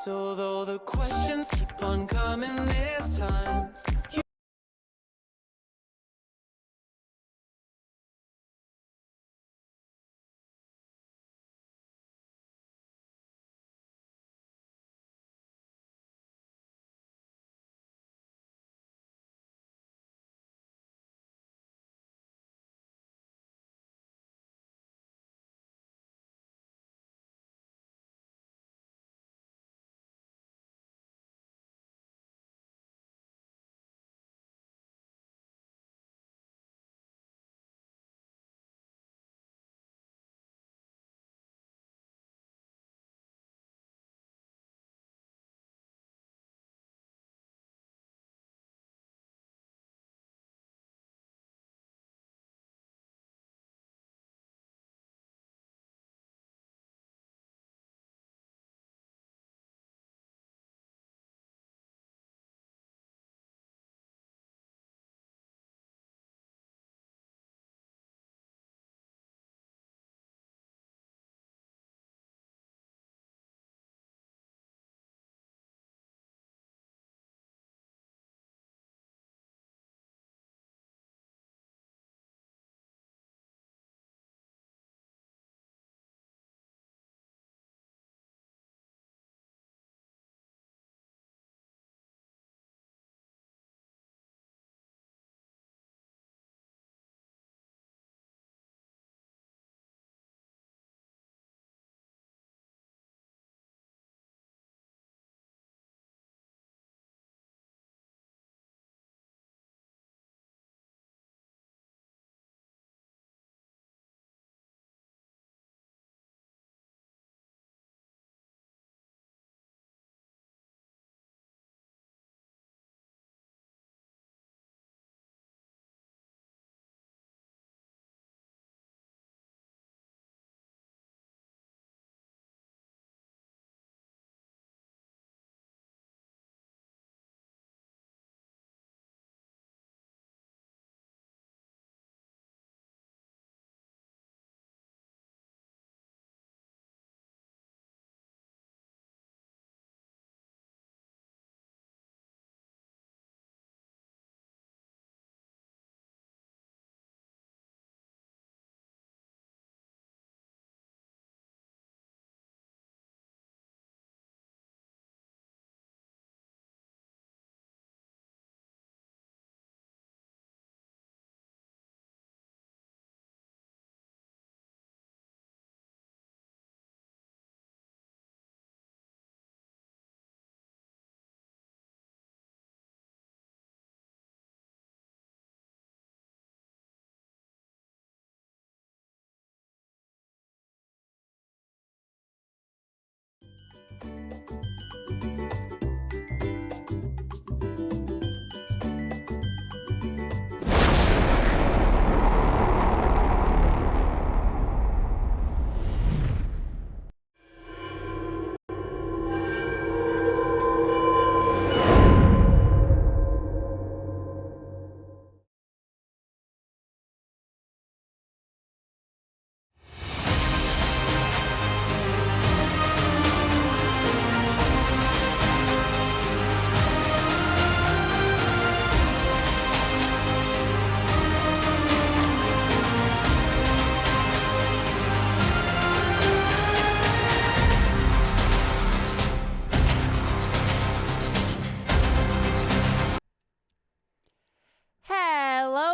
So though the questions keep on coming this time,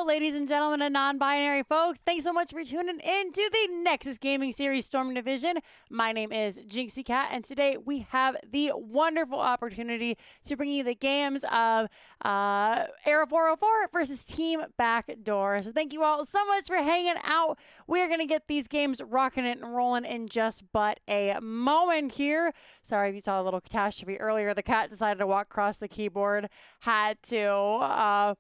ladies and gentlemen and non-binary folks. Thanks so much for tuning in to the Nexus Gaming Series Storm Division. My name is Jinxie Cat, and today we have the wonderful opportunity to bring you the games of Era 404 versus Team Backdoor. So thank you all so much for hanging out. We're going to get these games rocking it and rolling in just but a moment here. Sorry if you saw a little catastrophe earlier. The cat decided to walk across the keyboard. Had to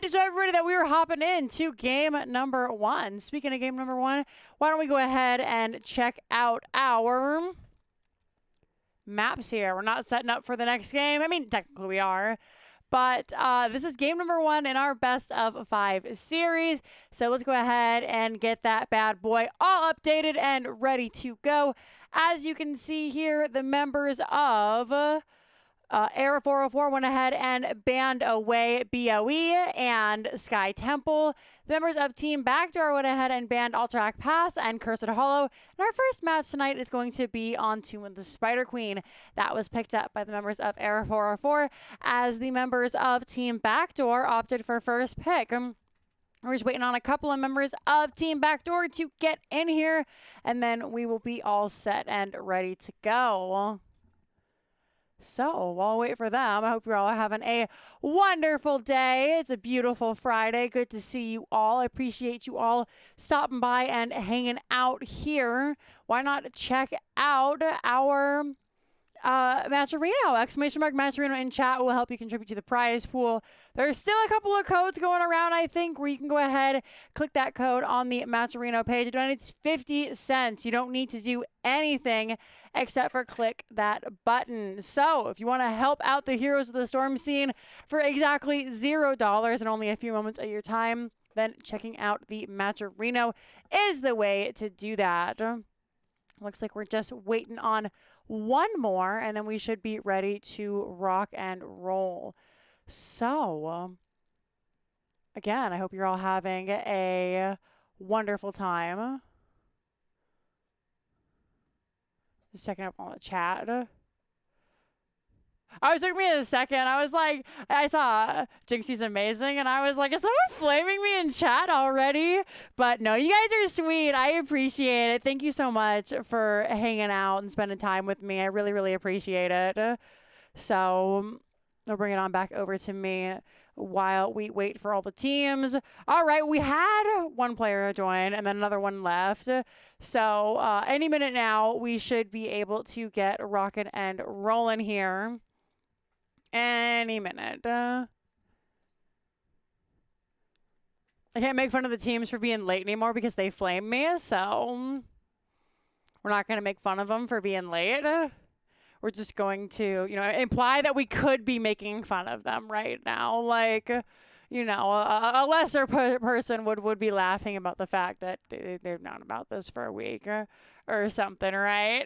show everybody that we were hopping into game number one. Speaking of game number one, why don't we go ahead and check out our maps here. We're not setting up for the next game. I mean, technically we are. But this is game number one in our best of 5 series. So let's go ahead and get that bad boy all updated and ready to go. as you can see here, the members of Era 404 went ahead and banned away BOE and Sky Temple. The members of Team Backdoor went ahead and banned Alterac Pass and Cursed Hollow. And our first match tonight is going to be on Tomb of the Spider Queen. That was picked up by the members of Era 404 as the members of Team Backdoor opted for first pick. We're just waiting on a couple of members of Team Backdoor to get in here, and then we will be all set and ready to go. So while we wait for them, I hope you're all having a wonderful day. It's a beautiful Friday. Good to see you all. I appreciate you all stopping by and hanging out here. Why not check out our Matcherino, exclamation mark Matcherino in chat will help you contribute to the prize pool. There's still a couple of codes going around, I think, where you can go ahead, click that code on the Matcherino page. It's 50 cents. You don't need to do anything except for click that button. So if you want to help out the heroes of the storm scene for exactly $0 and only a few moments of your time, then checking out the Matcherino is the way to do that. Looks like we're just waiting on one more, and then we should be ready to rock and roll. So, again, I hope you're all having a wonderful time. Just checking up on the chat. It took me a second. I was like, I saw Jinxie's amazing, and I was like, is someone flaming me in chat already? But no, you guys are sweet. I appreciate it. Thank you so much for hanging out and spending time with me. I really, really appreciate it. So I'll bring it on back over to me while we wait for all the teams. All right, we had one player join and then another one left. So any minute now, we should be able to get rocking and rolling here. Any minute. I can't make fun of the teams for being late anymore because they flame me, so we're not going to make fun of them for being late. We're just going to, imply that we could be making fun of them right now. Like, a lesser person would be laughing about the fact that they've known about this for a week or something, right?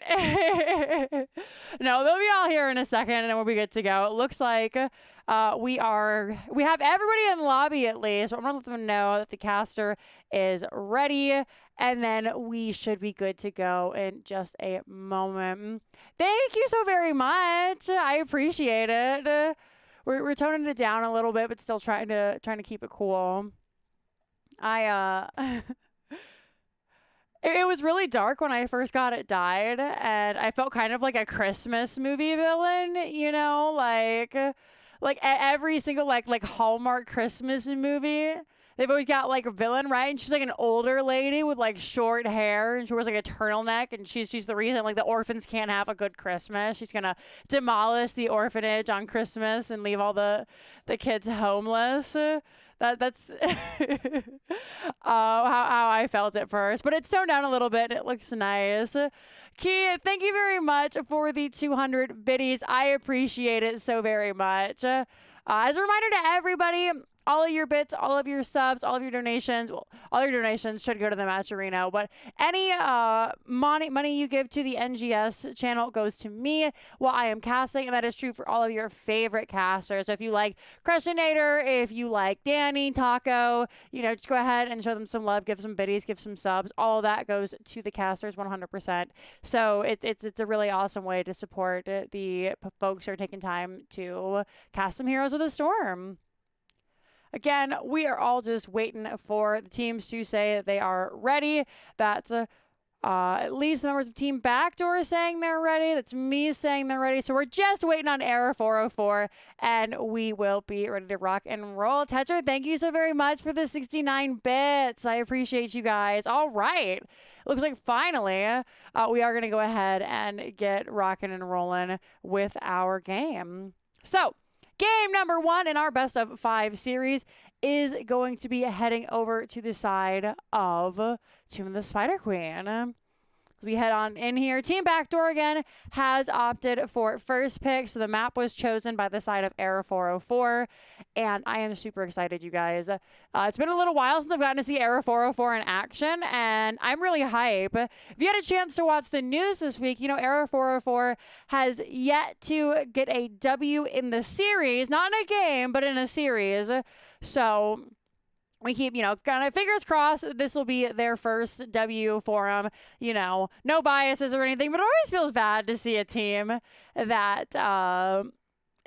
No, they'll be all here in a second, and then we'll be good to go. It looks like we have everybody in the lobby at least. So I'm going to let them know that the caster is ready, and then we should be good to go in just a moment. Thank you so very much. I appreciate it. We're toning it down a little bit, but still trying to keep it cool. It was really dark when I first got it dyed, and I felt kind of like a Christmas movie villain, like every single like Hallmark Christmas movie. They've always got like a villain, right? And she's like an older lady with like short hair, and she wears like a turtleneck, and she's the reason like the orphans can't have a good Christmas. She's gonna demolish the orphanage on Christmas and leave all the kids homeless. That's how I felt at first, but it's toned down a little bit. It looks nice. Key, thank you very much for the 200 biddies. I appreciate it so very much. As a reminder to everybody, all of your bits, all of your subs, all of your donations, well, all your donations should go to the Matcherino, but any money you give to the NGS channel goes to me while I am casting, and that is true for all of your favorite casters. So if you like Crushinator, if you like Danny, Taco, just go ahead and show them some love, give some biddies, give some subs. All of that goes to the casters 100%. So it's a really awesome way to support the folks who are taking time to cast some Heroes of the Storm. Again, we are all just waiting for the teams to say that they are ready. That's at least the members of Team Backdoor saying they're ready. That's me saying they're ready. So we're just waiting on Error 404, and we will be ready to rock and roll. Tetra, thank you so very much for the 69 bits. I appreciate you guys. All right. Looks like finally we are going to go ahead and get rocking and rolling with our game. So, game number 1 in our best of 5 series is going to be heading over to the side of Tomb of the Spider Queen. As we head on in here, Team Backdoor again has opted for first pick. So the map was chosen by the side of Era 404. And I am super excited, you guys. It's been a little while since I've gotten to see Era 404 in action, and I'm really hype. If you had a chance to watch the news this week, you know, Era 404 has yet to get a W in the series, not in a game, but in a series. So we keep, you know, kind of fingers crossed this will be their first W for them. You know, no biases or anything, but it always feels bad to see a team that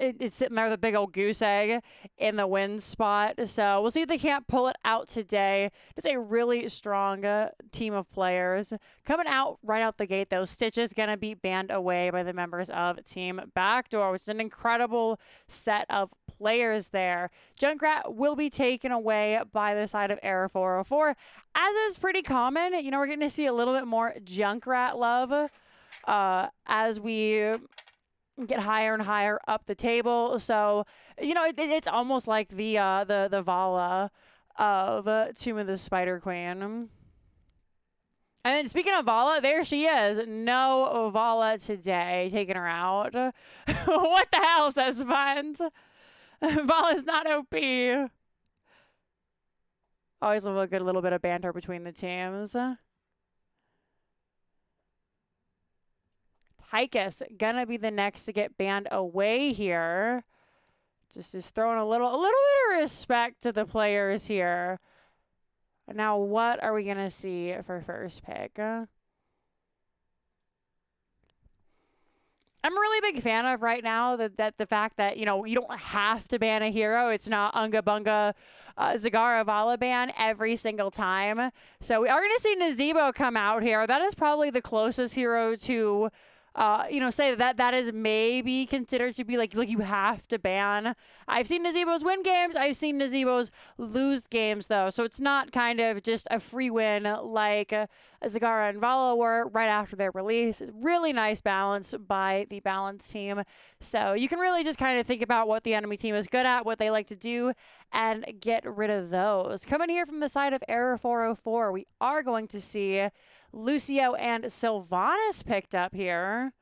it's sitting there with a big old goose egg in the win spot. So we'll see if they can't pull it out today. It's a really strong team of players. Coming out right out the gate, though, Stitch is going to be banned away by the members of Team Backdoor, which is an incredible set of players there. Junkrat will be taken away by the side of Era 404, as is pretty common. You know, we're getting to see a little bit more Junkrat love as we get higher and higher up the table. So, you know, it's almost like the Vala of Tomb of the Spider Queen. And then speaking of Vala, there she is. No Vala today. Taking her out. What the hell, says Fund? Vala's not OP. Always love a good little bit of banter between the teams. Tychus gonna be the next to get banned away here. Just throwing a little bit of respect to the players here. Now, what are we gonna see for first pick? I'm a really big fan of right now that the fact that, you know, you don't have to ban a hero. It's not Unga Bunga Zagara Vala ban every single time. So we are gonna see Nazebo come out here. That is probably the closest hero to you know, say that is maybe considered to be like you have to ban. I've seen Nazebos win games. I've seen Nazebos lose games, though. So it's not kind of just a free win like Zagara and Vala were right after their release. Really nice balance by the balance team. So you can really just kind of think about what the enemy team is good at, what they like to do, and get rid of those. Coming here from the side of Error 404, we are going to see Lucio and Sylvanas picked up here.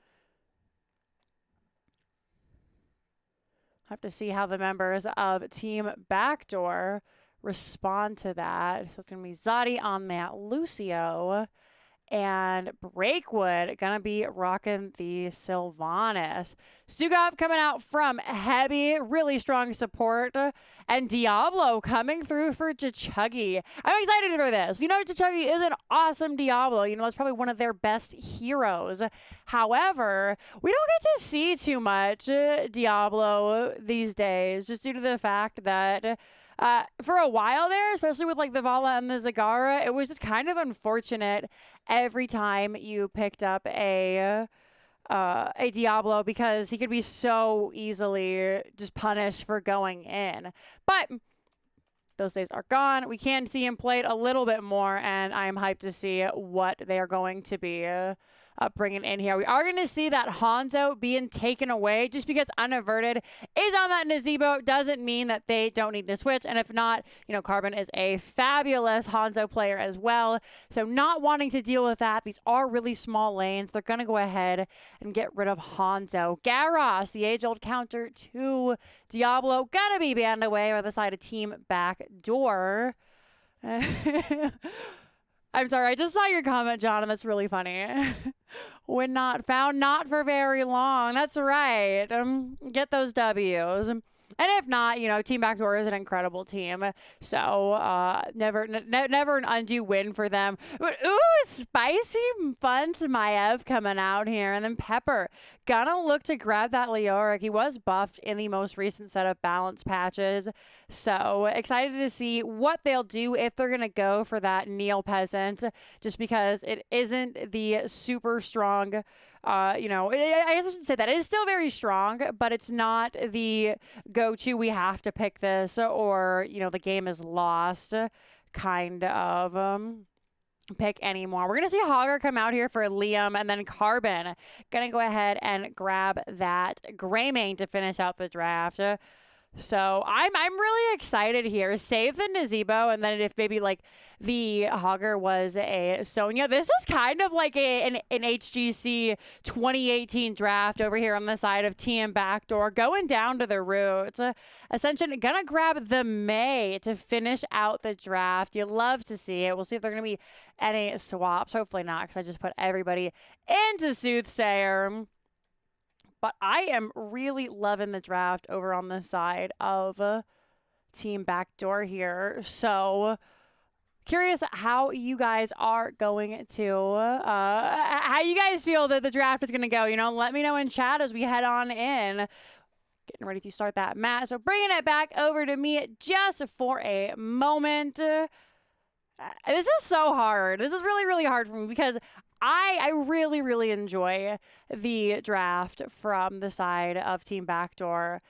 Have to see how the members of Team Backdoor respond to that. So it's going to be Zadi on that Lucio. And Breakwood gonna be rocking the Sylvanas. Stugov coming out from Heavy, really strong support. And Diablo coming through for Chachuggy. I'm excited for this. You know, Chachuggy is an awesome Diablo. You know, it's probably one of their best heroes. However, we don't get to see too much Diablo these days, just due to the fact that for a while there, especially with like the Vala and the Zagara, it was just kind of unfortunate every time you picked up a Diablo because he could be so easily just punished for going in. But those days are gone. We can see him played a little bit more, and I am hyped to see what they are going to be bringing in here. We are going to see that Hanzo being taken away just because Unaverted is on that Nazebo doesn't mean that they don't need to switch. And if not, you know, Carbon is a fabulous Hanzo player as well. So not wanting to deal with that. These are really small lanes. They're going to go ahead and get rid of Hanzo. Garrosh, the age-old counter to Diablo, gonna be banned away by the side of Team Backdoor. I'm sorry, I just saw your comment, John, and that's really funny. When not found, not for very long. That's right. Get those W's. And if not, you know, Team Backdoor is an incredible team. So never an undue win for them. But, ooh, spicy fun to Maev coming out here. And then Pepper gonna look to grab that Leoric. He was buffed in the most recent set of balance patches. So excited to see what they'll do if they're going to go for that Neil Peasant. Just because it isn't the super strong, you know, I guess I should say that. It is still very strong, but it's not the go-to, we have to pick this, or, you know, the game is lost kind of pick anymore. We're going to see Hogger come out here for Liam, and then Carbon going to go ahead and grab that Greymane to finish out the draft. So I'm really excited here. Save the Nazebo, and then if maybe like the Hogger was a Sonya, this is kind of like an HGC 2018 draft over here on the side of Team Backdoor, going down to the roots. Ascension gonna grab the May to finish out the draft. You love to see it. We'll see if there are gonna be any swaps. Hopefully not, because I just put everybody into Soothsayer. But I am really loving the draft over on the side of Team Backdoor here. So curious how you guys are going to, how you guys feel that the draft is going to go. You know, let me know in chat as we head on in. Getting ready to start that match. So bringing it back over to me just for a moment. This is so hard. This is really, really hard for me because I really, really enjoy the draft from the side of Team Backdoor.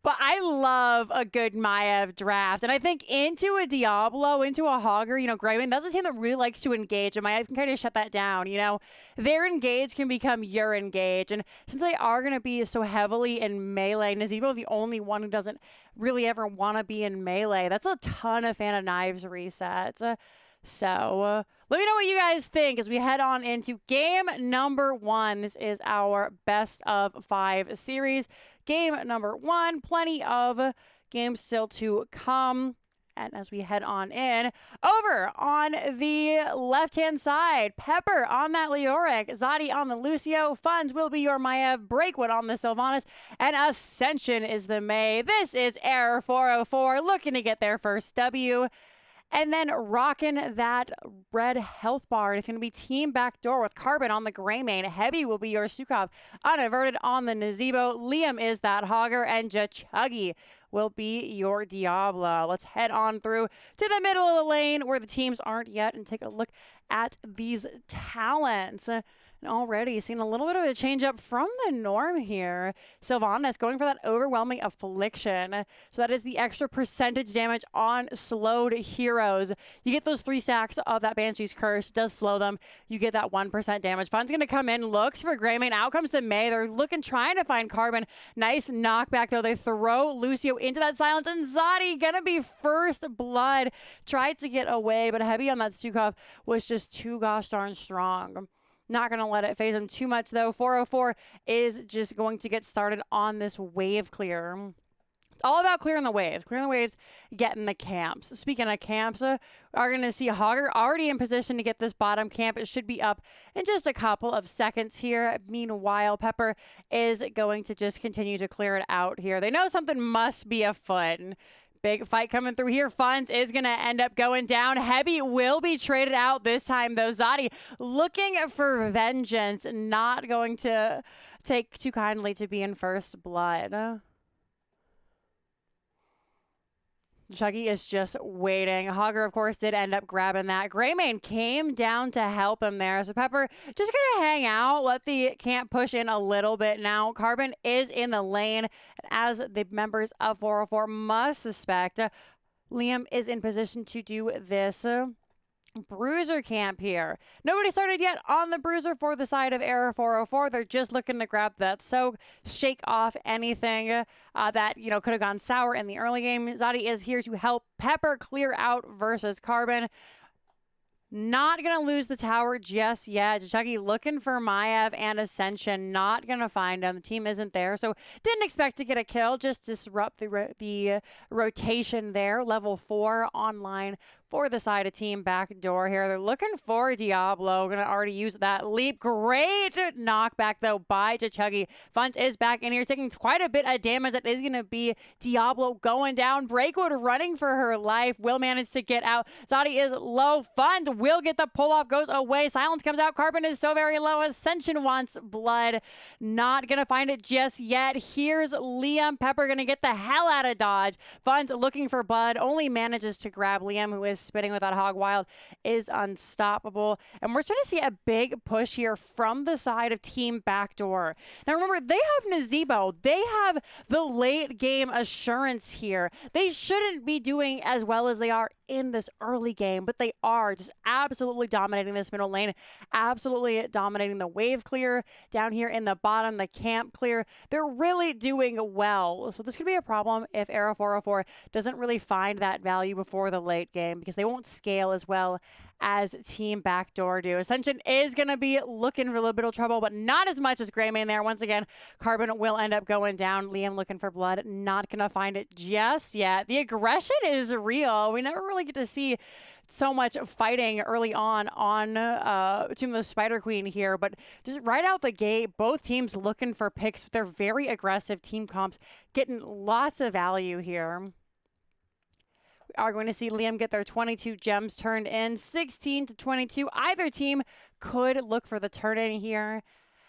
But I love a good Maiev draft. And I think into a Diablo, into a Hogger, you know, Greyman, that's a team that really likes to engage. And Maiev can kind of shut that down, you know. Their engage can become your engage. And since they are going to be so heavily in melee, Nazebo, the only one who doesn't really ever want to be in melee, that's a ton of Fan of Knives resets. So let me know what you guys think as we head on into game number 1. This is our best of 5 series. Game number 1, plenty of games still to come. And as we head on in, over on the left-hand side, Pepper on that Leoric, Zadi on the Lucio, Funds will be your Maiev, Breakwood on the Sylvanas, and Ascension is the May. This is Error 404 looking to get their first W. And then rocking that red health bar. It's going to be Team Backdoor with Carbon on the Greymane. Heavy will be your Sukov. Unaverted on the Nazebo. Liam is that Hogger. And Jachuggy will be your Diablo. Let's head on through to the middle of the lane where the teams aren't yet and take a look at these talents. And already seeing a little bit of a change up from the norm here. Sylvanas going for that overwhelming affliction. So that is the extra percentage damage on slowed heroes. You get those 3 stacks of that Banshee's Curse. Does slow them. You get that 1% damage. Fun's going to come in. Looks for Greymane. Out comes the May. They're looking, trying to find Carbon. Nice knockback though. They throw Lucio into that silence. And Zadi going to be first blood. Tried to get away, but Heavy on that Stukov was just too gosh darn strong. Not going to let it phase him too much, though. 404 is just going to get started on this wave clear. It's all about clearing the waves. Clearing the waves, getting the camps. Speaking of camps, are going to see Hogger already in position to get this bottom camp. It should be up in just a couple of seconds here. Meanwhile, Pepper is going to just continue to clear it out here. They know something must be afoot. Big fight coming through here. Funds is going to end up going down. Heavy will be traded out this time, though. Zadi looking for vengeance. Not going to take too kindly to be in first blood. Chuggy is just waiting. Hogger, of course, did end up grabbing that. Greymane came down to help him there. So Pepper just going to hang out, let the camp push in a little bit now. Carbon is in the lane. And as the members of 404 must suspect, Liam is in position to do this. Bruiser camp here. Nobody started yet on the Bruiser for the side of Error 404. They're just looking to grab that soak, shake off anything that, you know, could have gone sour in the early game. Zadi is here to help Pepper clear out versus Carbon. Not going to lose the tower just yet. Chucky looking for Maiev and Ascension. Not going to find him. The team isn't there. So didn't expect to get a kill. Just disrupt the rotation there. Level 4 online for the side of Team Backdoor here. They're looking for Diablo. Going to already use that leap. Great knockback, though, by Chuggy. Funt is back in here, taking quite a bit of damage. That is going to be Diablo going down. Breakwood running for her life. Will manage to get out. Zadi is low. Funt will get the pull-off. Goes away. Silence comes out. Carbon is so very low. Ascension wants blood. Not going to find it just yet. Here's Liam. Pepper going to get the hell out of dodge. Funt looking for blood. Only manages to grab Liam, who is spitting with that Hog Wild, is unstoppable. And we're starting to see a big push here from the side of Team Backdoor. Now remember, they have Nazebo. They have the late game assurance here. They shouldn't be doing as well as they are in this early game, but they are just absolutely dominating this middle lane, absolutely dominating the wave clear down here in the bottom, the camp clear. They're really doing well. So this could be a problem if Era 404 doesn't really find that value before the late game, because they won't scale as well as Team Backdoor do. Ascension is going to be looking for a little bit of trouble, but not as much as Greymane there. Once again, Carbon will end up going down. Liam looking for blood, not going to find it just yet. The aggression is real. We never really get to see so much fighting early on Tomb of the Spider Queen here, but just right out the gate, both teams looking for picks with their very aggressive team comps, getting lots of value here. We are going to see Liam get their 22 gems turned in, 16 to 22. Either team could look for the turn in here.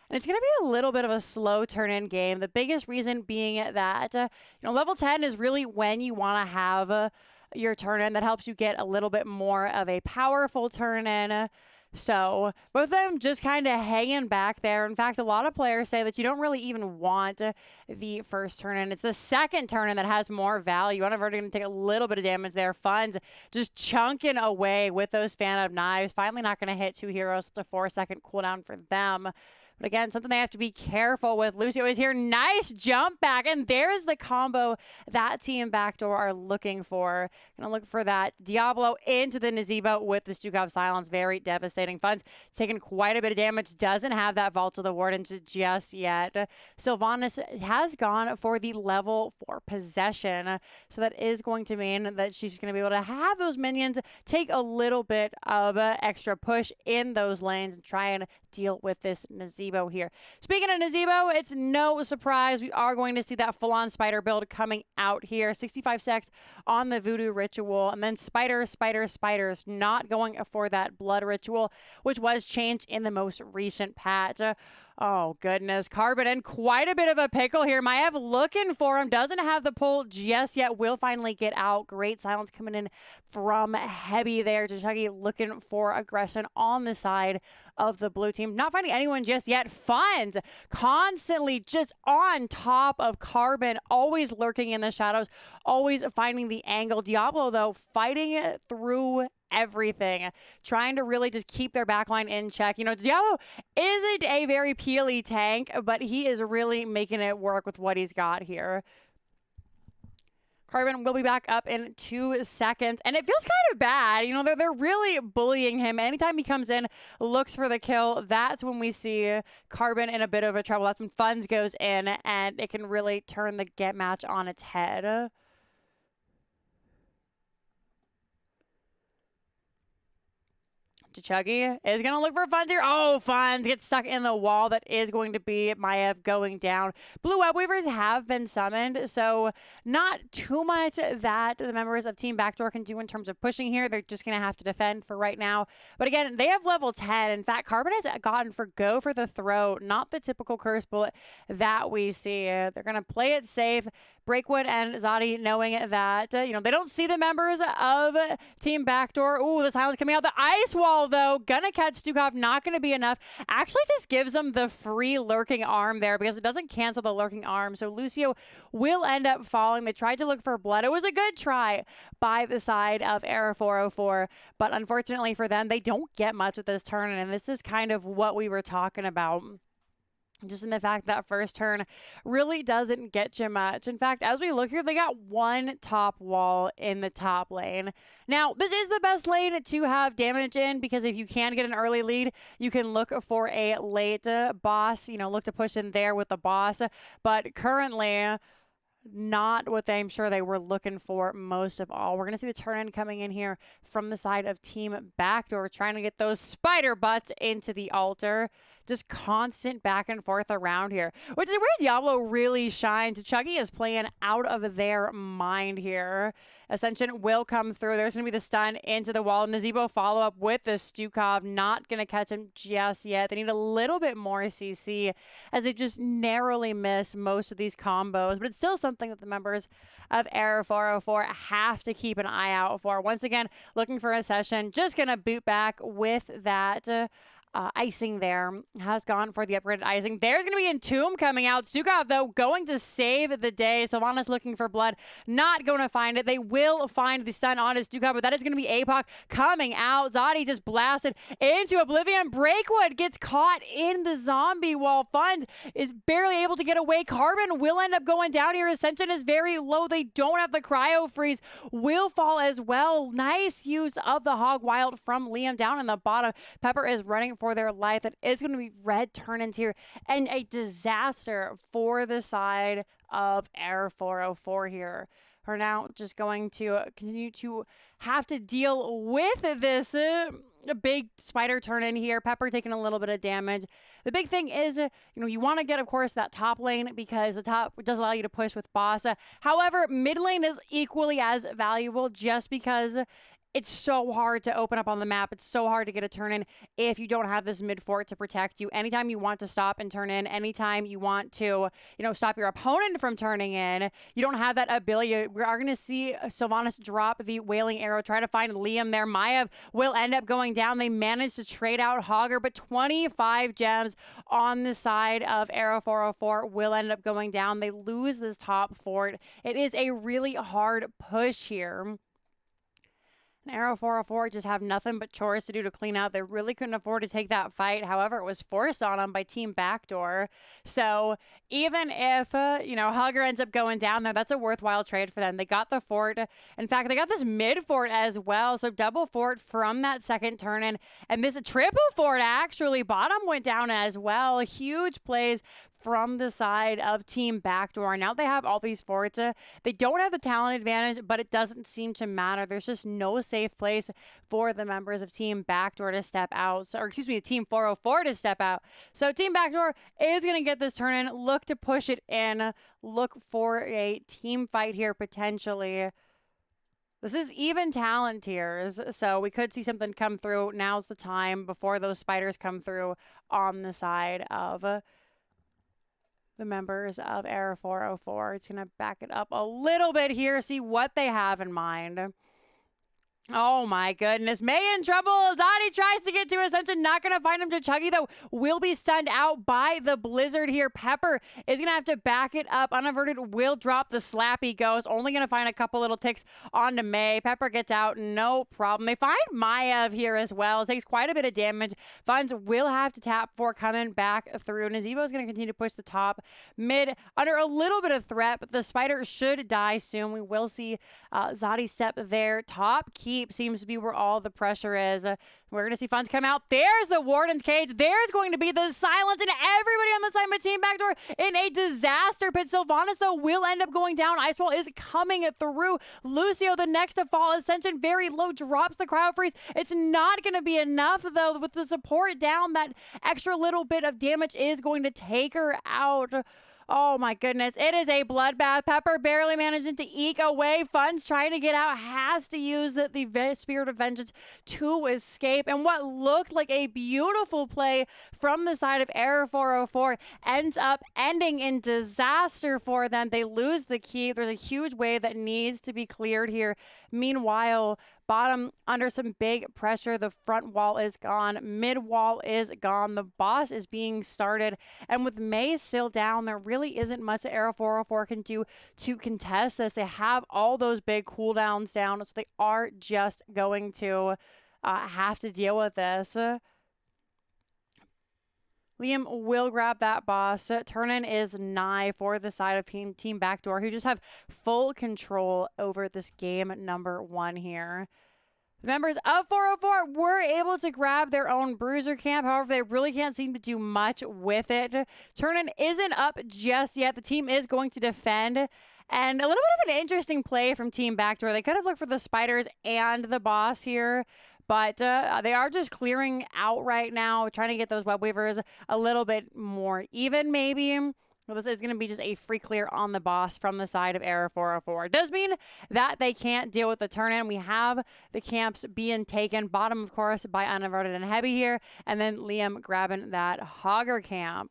And it's going to be a little bit of a slow turn-in game. The biggest reason being that level 10 is really when you want to have your turn-in. That helps you get a little bit more of a powerful turn-in. So both of them just kind of hanging back there. In fact, a lot of players say that you don't really even want the first turn-in. It's the second turn-in that has more value. I'm already going to take a little bit of damage there. Funds just chunking away with those Phantom Knives. Finally not going to hit two heroes. It's a 4-second cooldown for them. But again, something they have to be careful with. Lucio is here. Nice jump back. And there's the combo that Team Backdoor are looking for. Going to look for that Diablo into the Nazeebo with the Stukov Silence. Very devastating. Funds taking quite a bit of damage. Doesn't have that Vault of the Warden just yet. Sylvanas has gone for the level 4 possession. So that is going to mean that she's going to be able to have those minions take a little bit of extra push in those lanes and try and deal with this Nazeebo here. Speaking of Nazeebo, it's no surprise we are going to see that full-on spider build coming out here. 65 secs on the Voodoo Ritual, and then spiders, not going for that Blood Ritual, which was changed in the most recent patch. Oh, goodness. Carbon in quite a bit of a pickle here. Maev looking for him. Doesn't have the pull just yet. Will finally get out. Great silence coming in from Heavy there. Chucky looking for aggression on the side of the blue team. Not finding anyone just yet. Funds constantly just on top of Carbon. Always lurking in the shadows. Always finding the angle. Diablo, though, fighting it through everything, trying to really just keep their backline in check. Diablo isn't a very peely tank, but he is really making it work with what he's got here. Carbon will be back up in 2 seconds, and it feels kind of bad. They're really bullying him. Anytime he comes in, looks for the kill, that's when we see Carbon in a bit of a trouble. That's when Funds goes in, and it can really turn the get match on its head. Chuggy is going to look for Funds here. Oh, Funds gets stuck in the wall. That is going to be Maev going down. Blue Web Weavers have been summoned, so not too much that the members of Team Backdoor can do in terms of pushing here. They're just going to have to defend for right now. But again, they have level 10. In fact, Carbon has gotten for Go for the Throat, not the typical curse bullet that we see. They're going to play it safe. Breakwood and Zadi knowing that, they don't see the members of Team Backdoor. Ooh, the silence coming out. The ice wall, though, gonna catch Stukov. Not gonna be enough. Actually just gives them the free lurking arm there because it doesn't cancel the lurking arm. So Lucio will end up falling. They tried to look for blood. It was a good try by the side of Era 404, but unfortunately for them, they don't get much with this turn, and this is kind of what we were talking about. Just in the fact that first turn really doesn't get you much. In fact, as we look here, they got one top wall in the top lane. Now, this is the best lane to have damage in because if you can get an early lead, you can look for a late boss, look to push in there with the boss. But currently, not what I'm sure they were looking for most of all. We're going to see the turn-in coming in here from the side of Team Backdoor, trying to get those spider butts into the altar. Just constant back and forth around here, which is where Diablo really shines. Chuggy is playing out of their mind here. Ascension will come through. There's going to be the stun into the wall. Nazeebo follow up with the Stukov. Not going to catch him just yet. They need a little bit more CC as they just narrowly miss most of these combos. But it's still something that the members of Era 404 have to keep an eye out for. Once again, looking for a session. Just going to boot back with that icing there. Has gone for the upgraded icing. There's going to be Entomb coming out. Stukov, though, going to save the day. Sylvanas looking for blood. Not going to find it. They will find the stun on his Stukov, but that is going to be APOC coming out. Zadi just blasted into Oblivion. Breakwood gets caught in the zombie wall. Fund is barely able to get away. Carbon will end up going down here. Ascension is very low. They don't have the cryo freeze. Will fall as well. Nice use of the Hog Wild from Liam down in the bottom. Pepper is running for their life. That is going to be red turn-ins here and a disaster for the side of Air 404 here. Are now just going to continue to have to deal with this big spider turn in here. Pepper taking a little bit of damage. The big thing is, you want to get, of course, that top lane because the top does allow you to push with boss. However, mid lane is equally as valuable just because it's so hard to open up on the map. It's so hard to get a turn in if you don't have this mid fort to protect you. Anytime you want to stop and turn in, anytime you want to, stop your opponent from turning in, you don't have that ability. We are going to see Sylvanas drop the Wailing Arrow, try to find Liam there. Maiev will end up going down. They managed to trade out Hogger, but 25 gems on the side of Arrow 404 will end up going down. They lose this top fort. It is a really hard push here. And Arrow 404 just have nothing but chores to do to clean out. They really couldn't afford to take that fight. However, it was forced on them by Team Backdoor. So even if, Hugger ends up going down there, that's a worthwhile trade for them. They got the fort. In fact, they got this mid fort as well. So double fort from that second turn in. And this triple fort, actually. Bottom went down as well. Huge plays from the side of Team Backdoor. Now they have all these forts. They don't have the talent advantage, but it doesn't seem to matter. There's just no safe place for the members of Team Backdoor to step out. Team 404 to step out. So Team Backdoor is going to get this turn in, look to push it in, look for a team fight here potentially. This is even talent tiers, so we could see something come through. Now's the time before those spiders come through on the side of the members of Air 404. It's going to back it up a little bit here, see what they have in mind. Oh my goodness. May in trouble. Zadi tries to get to Ascension. Not going to find him. Chuggy, though, will be stunned out by the blizzard here. Pepper is going to have to back it up. Unaverted will drop the slappy ghost. Only going to find a couple little ticks onto May. Pepper gets out. No problem. They find Maiev here as well. It takes quite a bit of damage. Funds will have to tap for coming back through. Nazebo is going to continue to push the top mid under a little bit of threat, but the spider should die soon. We will see Zadi step there. Top keep seems to be where all the pressure is. We're going to see Funds come out. There's the Warden's Cage. There's going to be the silence, and everybody on the side of Team Backdoor in a disaster pit. Sylvanas, though, will end up going down. Icewall is coming through. Lucio, the next to fall. Ascension, very low, drops the cryo freeze. It's not going to be enough, though. With the support down, that extra little bit of damage is going to take her out. Oh my goodness, it is a bloodbath. Pepper barely managing to eke away. Funds trying to get out, has to use the Spirit of Vengeance to escape. And what looked like a beautiful play from the side of Air 404 ends up ending in disaster for them. They lose the key. There's a huge wave that needs to be cleared here. Meanwhile, bottom under some big pressure. The front wall is gone. Mid wall is gone. The boss is being started. And with May still down, there really isn't much that Air 404 can do to contest this. They have all those big cooldowns down, so they are just going to have to deal with this. Liam will grab that boss. Turn-in is nigh for the side of Team Backdoor, who just have full control over this game number 1 here. The members of 404 were able to grab their own bruiser camp. However, they really can't seem to do much with it. Turn-in isn't up just yet. The team is going to defend. And a little bit of an interesting play from Team Backdoor. They could have looked for the spiders and the boss here. But they are just clearing out right now, trying to get those web weavers a little bit more even, maybe. Well, this is going to be just a free clear on the boss from the side of Error 404. It does mean that they can't deal with the turn-in. We have the camps being taken. Bottom, of course, by Unaverted and Heavy here. And then Liam grabbing that Hogger camp.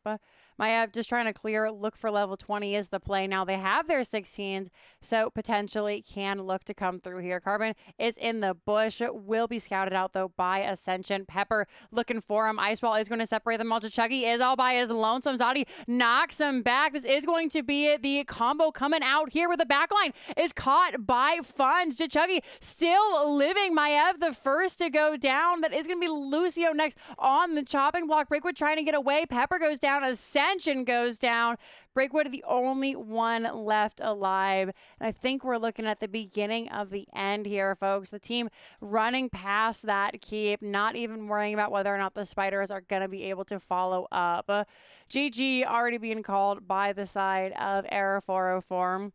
Maiev just trying to clear, look for level 20 is the play. Now they have their 16s, so potentially can look to come through here. Carbon is in the bush, will be scouted out though by Ascension. Pepper looking for him. Ice Ball is going to separate them all. Chuggy is all by his lonesome. Zadi knocks him back. This is going to be the combo coming out here with the backline is caught by Funds. Chuggy still living. Maiev the first to go down. That is going to be Lucio next on the chopping block. Breakwood trying to get away. Pepper goes down. Ascension goes down. Breakwood the only one left alive. And I think we're looking at the beginning of the end here, folks. The team running past that keep, not even worrying about whether or not the Spiders are going to be able to follow up. GG already being called by the side of Error 404.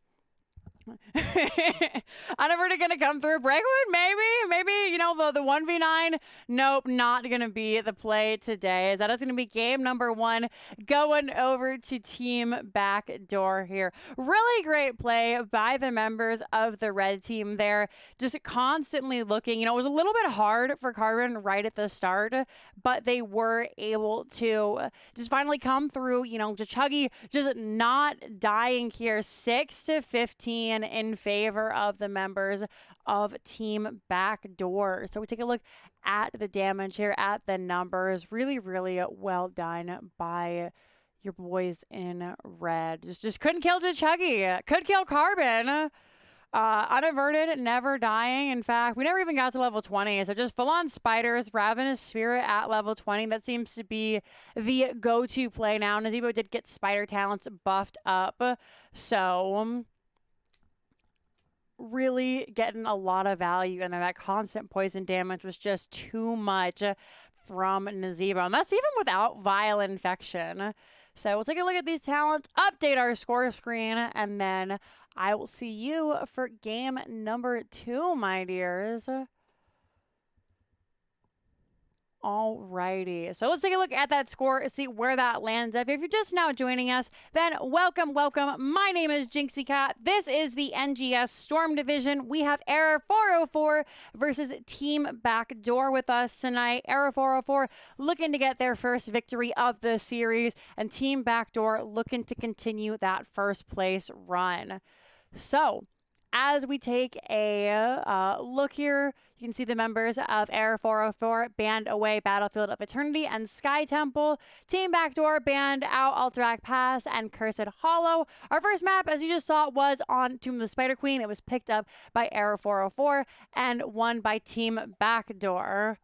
Unaverted gonna come through. Breakwood, maybe, you know, the 1v9. Nope, not gonna be the play today. That is gonna be game number 1 going over to Team Backdoor here. Really great play by the members of the red team there. Just constantly looking. You know, it was a little bit hard for Carbon right at the start, but they were able to just finally come through. You know, Chuggy just not dying here. 6-15 in favor of the members of Team Backdoor. So we take a look at the damage here, at the numbers. Really, really well done by your boys in red. Just couldn't kill Chuggy. Could kill Carbon. Unaverted, never dying. In fact, we never even got to level 20. So just full-on Spiders, Ravenous Spirit at level 20. That seems to be the go-to play now. Nazebo did get Spider talents buffed up. So really getting a lot of value, and then that constant poison damage was just too much from Nazebo, and that's even without Vile Infection. So we'll take a look at these talents, update our score screen, and then I will see you for game number 2, my dears. Alrighty, so let's take a look at that score, see where that lands. If you're just now joining us, then welcome. My name is Jinxie Cat. This is the NGS Storm Division. We have Error 404 versus Team Backdoor with us tonight. Error 404 looking to get their first victory of the series, and Team Backdoor looking to continue that first place run. So as we take a look here, you can see the members of Error 404 banned away Battlefield of Eternity and Sky Temple. Team Backdoor banned out Alterac Pass and Cursed Hollow. Our first map, as you just saw, was on Tomb of the Spider Queen. It was picked up by Error 404 and won by Team Backdoor.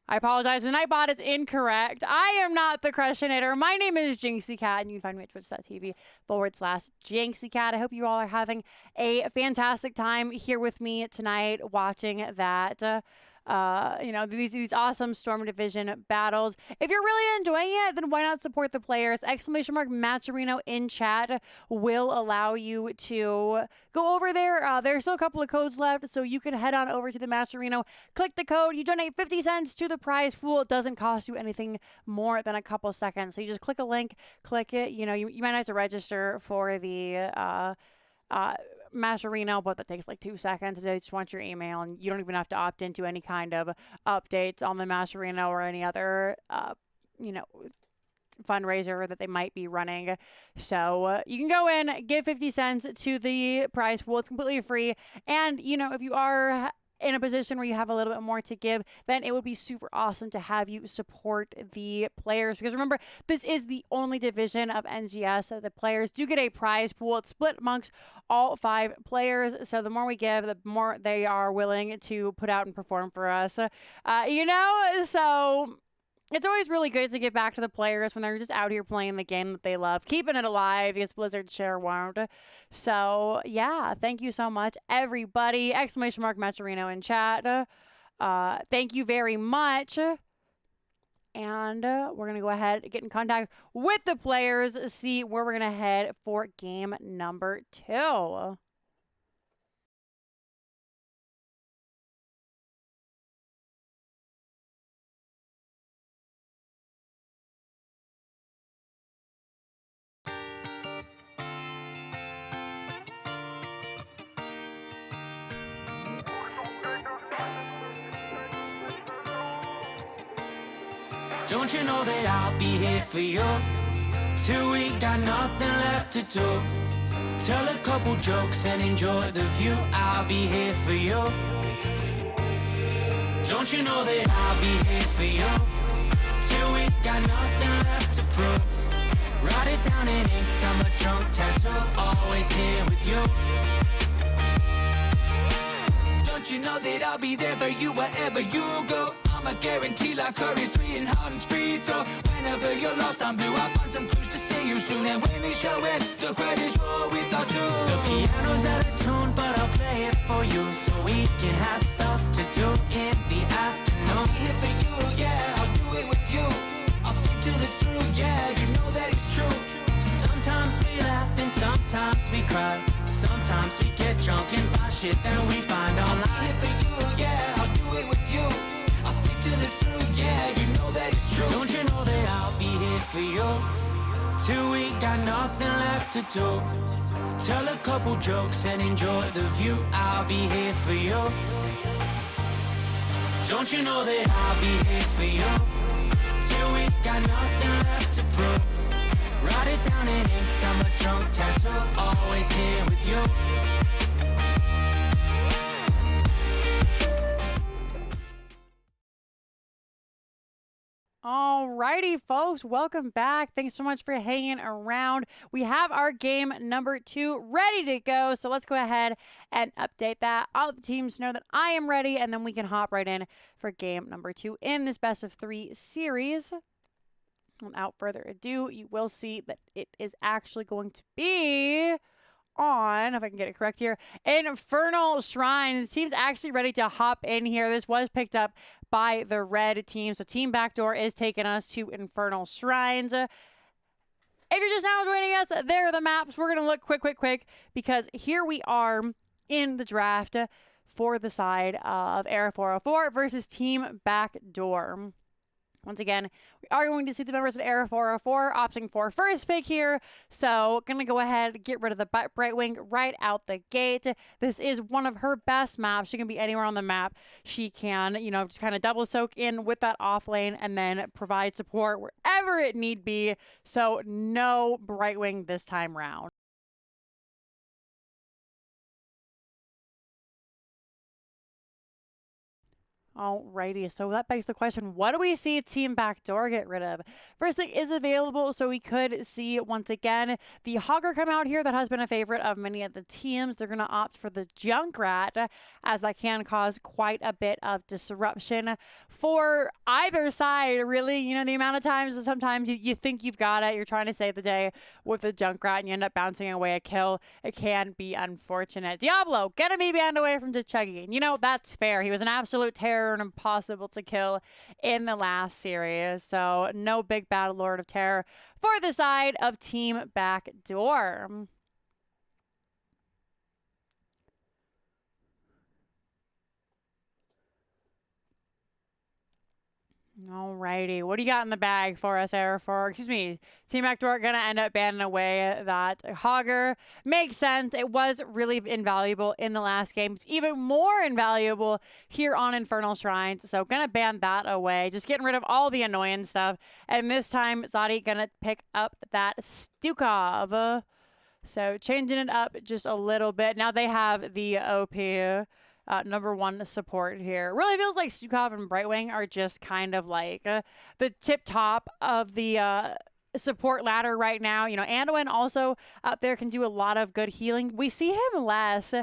I apologize. The Nightbot is incorrect. I am not the Crushinator. My name is Jinxie Cat, and you can find me at twitch.tv/Jinxie Cat. I hope you all are having a fantastic time here with me tonight watching that. You know, these awesome Storm Division battles. If you're really enjoying it, then why not support the players? !Matcherino in chat will allow you to go over there. There's still a couple of codes left, so you can head on over to the Matcherino, click the code, you donate 50 cents to the prize pool. It doesn't cost you anything more than a couple seconds. So you just click a link, click it. You know, you might have to register for the Mascherino, but that takes like 2 seconds. They just want your email, and you don't even have to opt into any kind of updates on the Mascherino or any other, you know, fundraiser that they might be running. So you can go in, give 50 cents to the prize pool. It's completely free. And, you know, if you are in a position where you have a little bit more to give, then it would be super awesome to have you support the players, because remember, this is the only division of NGS that the players do get a prize pool. It's split amongst all 5 players, so the more we give, the more they are willing to put out and perform for us. You know, so it's always really good to give back to the players when they're just out here playing the game that they love, keeping it alive, because Blizzard sure won't. So, yeah, thank you so much, everybody. !Matcherino in chat. Thank you very much. And we're going to go ahead and get in contact with the players, see where we're going to head for game number 2. Don't you know that I'll be here for you till we got nothing left to do? Tell a couple jokes and enjoy the view. I'll be here for you. Don't you know that I'll be here for you till we got nothing left to prove? Write it down in ink, I'm a drunk tattoo, always here with you. Don't you know that I'll be there for you wherever you go? I'm a guarantee like Curry's 3 and Harden's free throw. Whenever you're lost, I'm blue. I'll find some clues to see you soon. And when the show ends, the credits roll with our tune. The piano's out of tune, but I'll play it for you so we can have stuff to do in the afternoon. I'll be here for you, yeah, I'll do it with you. I'll stay till it's through, yeah, you know that it's true. Sometimes we laugh and sometimes we cry. Sometimes we get drunk and buy shit that we find online. I'll be here for you, yeah, I'll do it with you. I'll stay till it's through, yeah, you know that it's true. Don't you know that I'll be here for you till we got nothing left to do? Tell a couple jokes and enjoy the view. I'll be here for you. Don't you know that I'll be here for you till we got nothing left to prove? Write it down in ink, I'm a drunk tattoo, always here with you. Alrighty, folks, welcome back. Thanks so much for hanging around. We have our game number 2 ready to go, so let's go ahead and update that. All the teams know that I am ready, and then we can hop right in for game number 2 in this best of 3 series. Without further ado, you will see that it is actually going to be on, if I can get it correct here, Infernal Shrine. The team's actually ready to hop in here. This was picked up by the red team. So Team Backdoor is taking us to Infernal Shrines. If you're just now joining us, there are the maps. We're going to look quick, because here we are in the draft for the side of Era 404 versus Team Backdoor. Once again, we are going to see the members of Era 404 opting for first pick here. So, going to go ahead and get rid of the Brightwing right out the gate. This is one of her best maps. She can be anywhere on the map. She can, just kind of double soak in with that off lane and then provide support wherever it need be. So, no Brightwing this time round. Alrighty, so that begs the question, what do we see Team Backdoor get rid of? First thing is available, so we could see, once again, the Hogger come out here. That has been a favorite of many of the teams. They're going to opt for the Junkrat, as that can cause quite a bit of disruption for either side, really. The amount of times sometimes you think you've got it, you're trying to save the day with the Junkrat, and you end up bouncing away a kill. It can be unfortunate. Diablo, gonna be banned away from Chuggy. That's fair. He was an absolute terror and impossible to kill in the last series. So no big bad Lord of Terror for the side of Team Backdoor. Alrighty, what do you got in the bag for us, Team Backdoor gonna end up banning away that Hogger. Makes sense. It was really invaluable in the last game. It's even more invaluable here on Infernal Shrines. So gonna ban that away. Just getting rid of all the annoying stuff. And this time, Zadi gonna pick up that Stukov. So changing it up just a little bit. Now they have the OP number 1 support here. Really feels like Stukov and Brightwing are just kind of like the tip top of the support ladder right now. Anduin also up there can do a lot of good healing. We see him less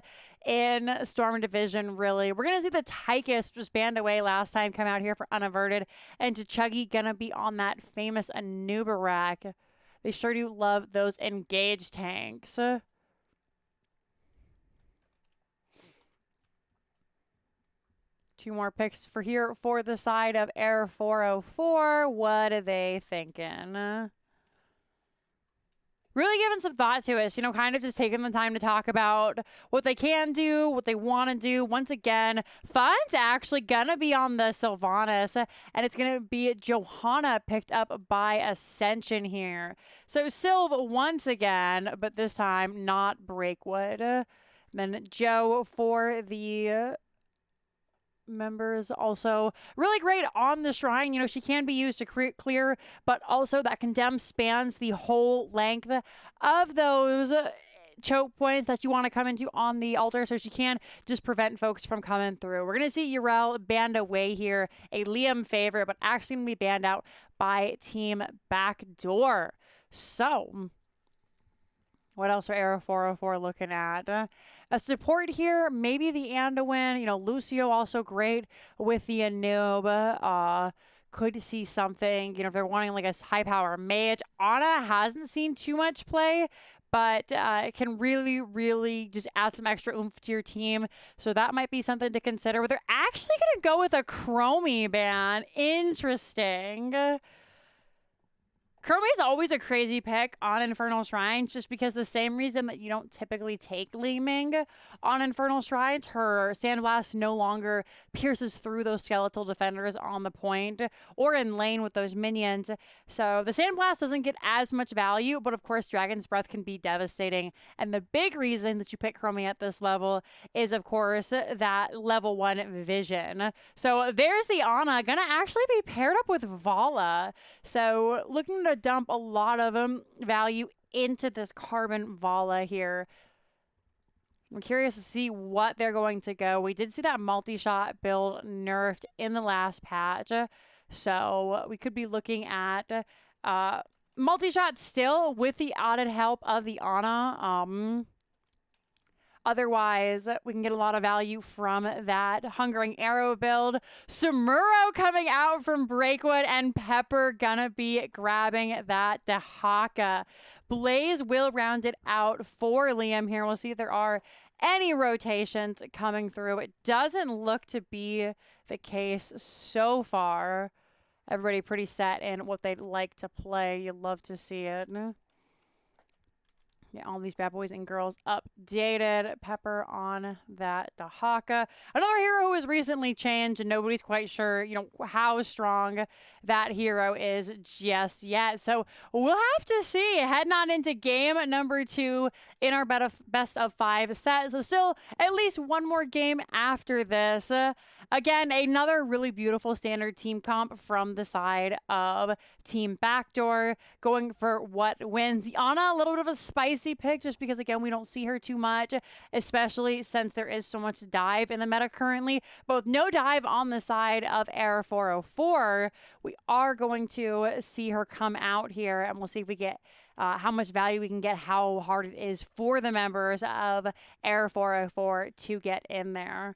in Storm Division, really. We're going to see the Tychus just banned away last time come out here for Unaverted, and Chuggy going to be on that famous Anubarak. They sure do love those engaged tanks. 2 more picks for here for the side of Air 404. What are they thinking? Really giving some thought to it, kind of just taking the time to talk about what they can do, what they want to do. Once again, fun's actually going to be on the Sylvanas, and it's going to be Johanna picked up by Ascension here. So Sylv once again, but this time not Breakwood. Then Joe for the members also really great on the shrine. You know, she can be used to clear, but also that condemn spans the whole length of those choke points that you want to come into on the altar, so she can just prevent folks from coming through. We're going to see Yrel banned away here, a Liam favorite, but actually going to be banned out by Team Backdoor. So, what else are Era 404 looking at? A support here, maybe the Anduin. You know, Lucio also great with the Anub. Could see something, you know, if they're wanting like a high power mage. Ana hasn't seen too much play, but it can really, really just add some extra oomph to your team. So that might be something to consider. But they're actually going to go with a Chromie ban. Interesting. Chromie is always a crazy pick on Infernal Shrines, just because the same reason that you don't typically take Li Ming on Infernal Shrines, her Sandblast no longer pierces through those skeletal defenders on the point or in lane with those minions. So the Sandblast doesn't get as much value, but of course Dragon's Breath can be devastating. And the big reason that you pick Chromie at this level is, of course, that level 1 vision. So there's the Ana, gonna actually be paired up with Vala. So looking to dump a lot of value into this Carbon Vala here. I'm curious to see what they're going to go. We did see that multi-shot build nerfed in the last patch, so we could be looking at multi-shot still with the added help of the Ana. Otherwise, we can get a lot of value from that Hungering Arrow build. Samuro coming out from Breakwood, and Pepper gonna be grabbing that Dahaka. Blaze will round it out for Liam here. We'll see if there are any rotations coming through. It doesn't look to be the case so far. Everybody pretty set in what they'd like to play. You'd love to see it. Yeah, all these bad boys and girls updated. Pepper on that Dahaka. Another hero who was recently changed, and nobody's quite sure, you know, how strong that hero is just yet. So we'll have to see. Heading on into game number 2 in our best of 5 set. So still at least one more game after this. Again, another really beautiful standard team comp from the side of Team Backdoor, going for what wins. The Ana, a little bit of a spicy pick, just because, again, we don't see her too much, especially since there is so much dive in the meta currently. But with no dive on the side of Era 404, we are going to see her come out here, and we'll see if we get how much value we can get, how hard it is for the members of Era 404 to get in there.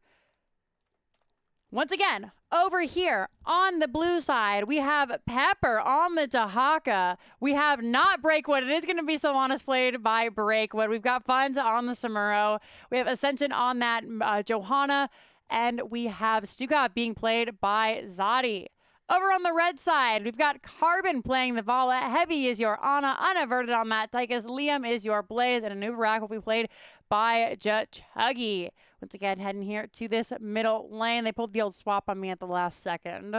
Once again, over here on the blue side, we have Pepper on the Dahaka. We have not Breakwood. It is going to be Sylvanas played by Breakwood. We've got Funds on the Samuro. We have Ascension on that Johanna. And we have Stuka being played by Zadi. Over on the red side, we've got Carbon playing the Vala. Heavy is your Ana. Unaverted on that Tychus. Liam is your Blaze. And Anubarak will be played by Chuggy. Once again, heading here to this middle lane. They pulled the old swap on me at the last second.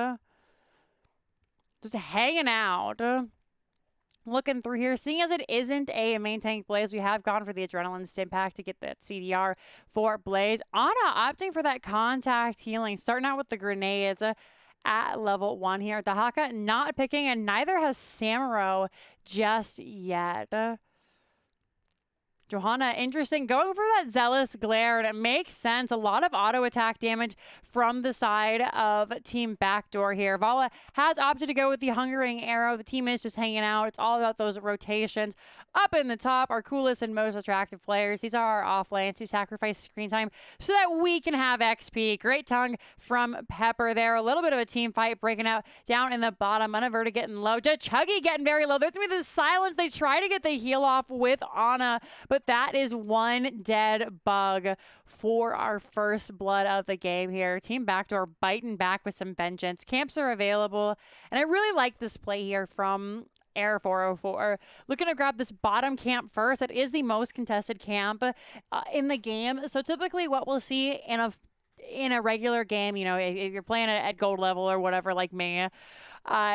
Just hanging out. Looking through here. Seeing as it isn't a main tank Blaze, we have gone for the Adrenaline Stim Pack to get that CDR for Blaze. Ana opting for that contact healing. Starting out with the grenades at level 1 here. Dahaka not picking, and neither has Samuro just yet. Johanna, interesting. Going for that Zealous Glare, and it makes sense. A lot of auto attack damage from the side of Team Backdoor here. Vala has opted to go with the Hungering Arrow. The team is just hanging out. It's all about those rotations. Up in the top, our coolest and most attractive players. These are our off lanes who sacrifice screen time so that we can have XP. Great tongue from Pepper there. A little bit of a team fight breaking out down in the bottom. Unaverted getting low. Chuggy getting very low. There's going to be the silence. They try to get the heal off with Ana, but that is one dead bug for our first blood of the game here. Team Backdoor biting back with some vengeance. Camps are available, and I really like this play here from Era 404. Looking to grab this bottom camp first. That is the most contested camp in the game. So typically what we'll see in a regular game, you know, if you're playing at gold level or whatever like me,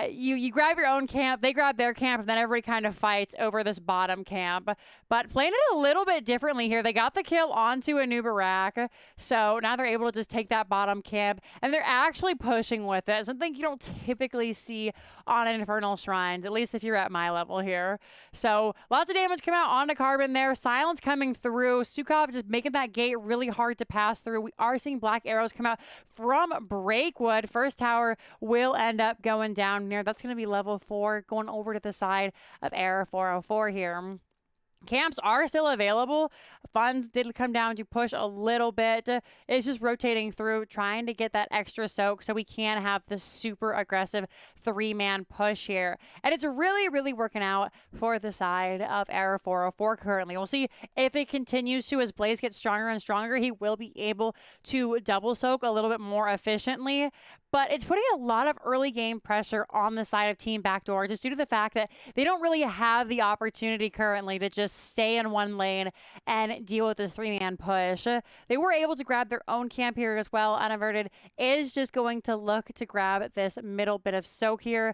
you grab your own camp, they grab their camp, and then everybody kind of fights over this bottom camp. But playing it a little bit differently here. They got the kill onto a new Barak, so now they're able to just take that bottom camp, and they're actually pushing with it. Something you don't typically see on Infernal Shrines, at least if you're at my level here. So lots of damage coming out onto Carbon there. Silence coming through. Sukov just making that gate really hard to pass through. We are seeing black arrows come out from Breakwood. First tower will end up going down near. That's going to be level 4, going over to the side of Era 404 here. Camps are still available. Funds did come down to push a little bit. It's just rotating through, trying to get that extra soak so we can have this super aggressive 3-man push here. And it's really, really working out for the side of Era 404 currently. We'll see if it continues to, as Blaze gets stronger and stronger, he will be able to double soak a little bit more efficiently. But it's putting a lot of early game pressure on the side of Team Backdoor, just due to the fact that they don't really have the opportunity currently to just stay in one lane and deal with this 3-man push. They were able to grab their own camp here as well. Unaverted is just going to look to grab this middle bit of soak here.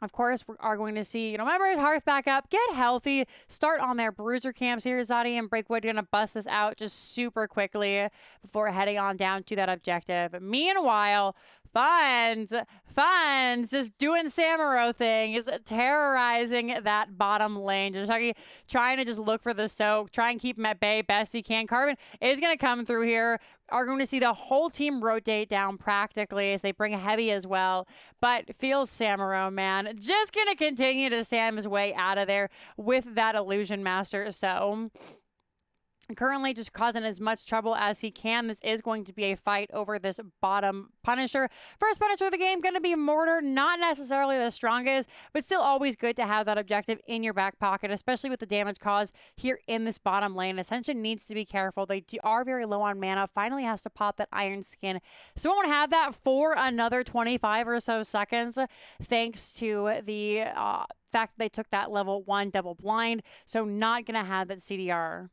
Of course, we are going to see, members, Hearth back up, get healthy, start on their bruiser camps here. Zadi and Breakwood going to bust this out just super quickly before heading on down to that objective. Meanwhile, Funds just doing Samuro things, terrorizing that bottom lane. Just trying to just look for the soak, try and keep him at bay best he can. Carbon is going to come through here. Are going to see the whole team rotate down practically as they bring heavy as well. But feels Samuro, man, just going to continue to Sam his way out of there with that Illusion Master. So currently just causing as much trouble as he can. This is going to be a fight over this bottom Punisher. First Punisher of the game going to be Mortar. Not necessarily the strongest, but still always good to have that objective in your back pocket, especially with the damage caused here in this bottom lane. Ascension needs to be careful. They are very low on mana. Finally has to pop that Iron Skin. So we won't have that for another 25 or so seconds, thanks to the fact that they took that level 1 double blind. So not going to have that CDR.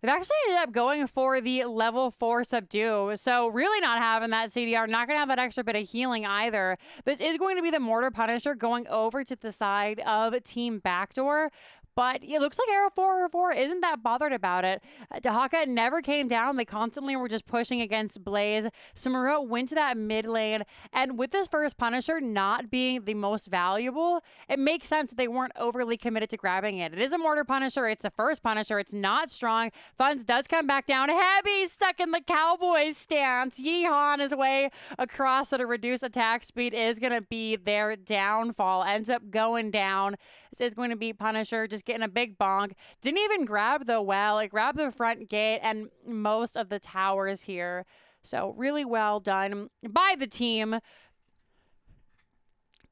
They've actually ended up going for the level 4 subdue. So really not having that CDR, not going to have that extra bit of healing either. This is going to be the Mortar Punisher going over to the side of Team Backdoor. But it looks like Era 404 isn't that bothered about it. Dahaka never came down. They constantly were just pushing against Blaze. Samuro went to that mid lane. And with this first Punisher not being the most valuable, it makes sense that they weren't overly committed to grabbing it. It is a Mortar Punisher. It's the first Punisher. It's not strong. Funds does come back down. Heavy stuck in the Cowboy stance. Yeehaw on his way across at a reduced attack speed is going to be their downfall. Ends up going down. This is going to be Punisher just getting a big bonk. Didn't even grab the well. It grabbed the front gate and most of the towers here. So really well done by the team.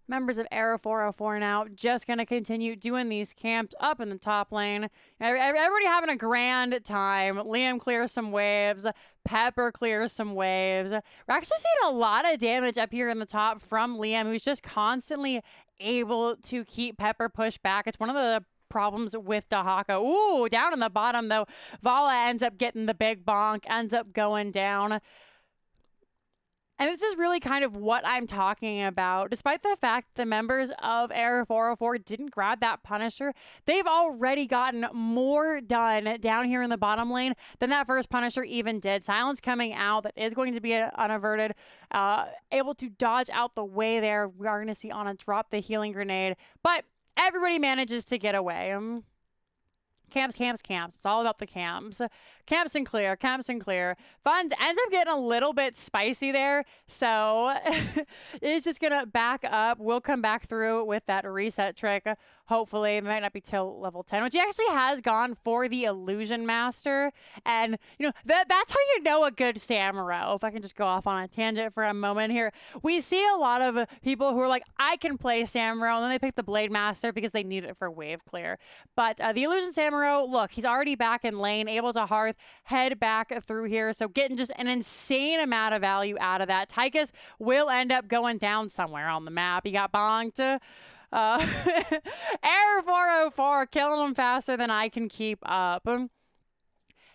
Members of Era 404 now just going to continue doing these camps up in the top lane. Everybody having a grand time. Liam clears some waves. Pepper clears some waves. We're actually seeing a lot of damage up here in the top from Liam, who's just constantly able to keep Pepper pushed back. It's one of the problems with Dahaka. Ooh, down in the bottom, though. Vala ends up getting the big bonk, ends up going down. And this is really kind of what I'm talking about. Despite the fact the members of Era 404 didn't grab that Punisher, they've already gotten more done down here in the bottom lane than that first Punisher even did. Silence coming out that is going to be unaverted. Able to dodge out the way there. We are going to see Ana drop the healing grenade. But everybody manages to get away. Camps. It's all about the camps. Camps and clear. Funds ends up getting a little bit spicy there. So it's just going to back up. We'll come back through with that reset trick. Hopefully, it might not be till level 10, which he actually has gone for the Illusion Master. And, that's how you know a good Samuro. If I can just go off on a tangent for a moment here. We see a lot of people who are like, I can play Samuro, and then they pick the Blade Master because they need it for wave clear. But the Illusion Samuro, look, he's already back in lane, able to Hearth, head back through here. So getting just an insane amount of value out of that. Tychus will end up going down somewhere on the map. He got bonked. Air 404 killing him faster than I can keep up.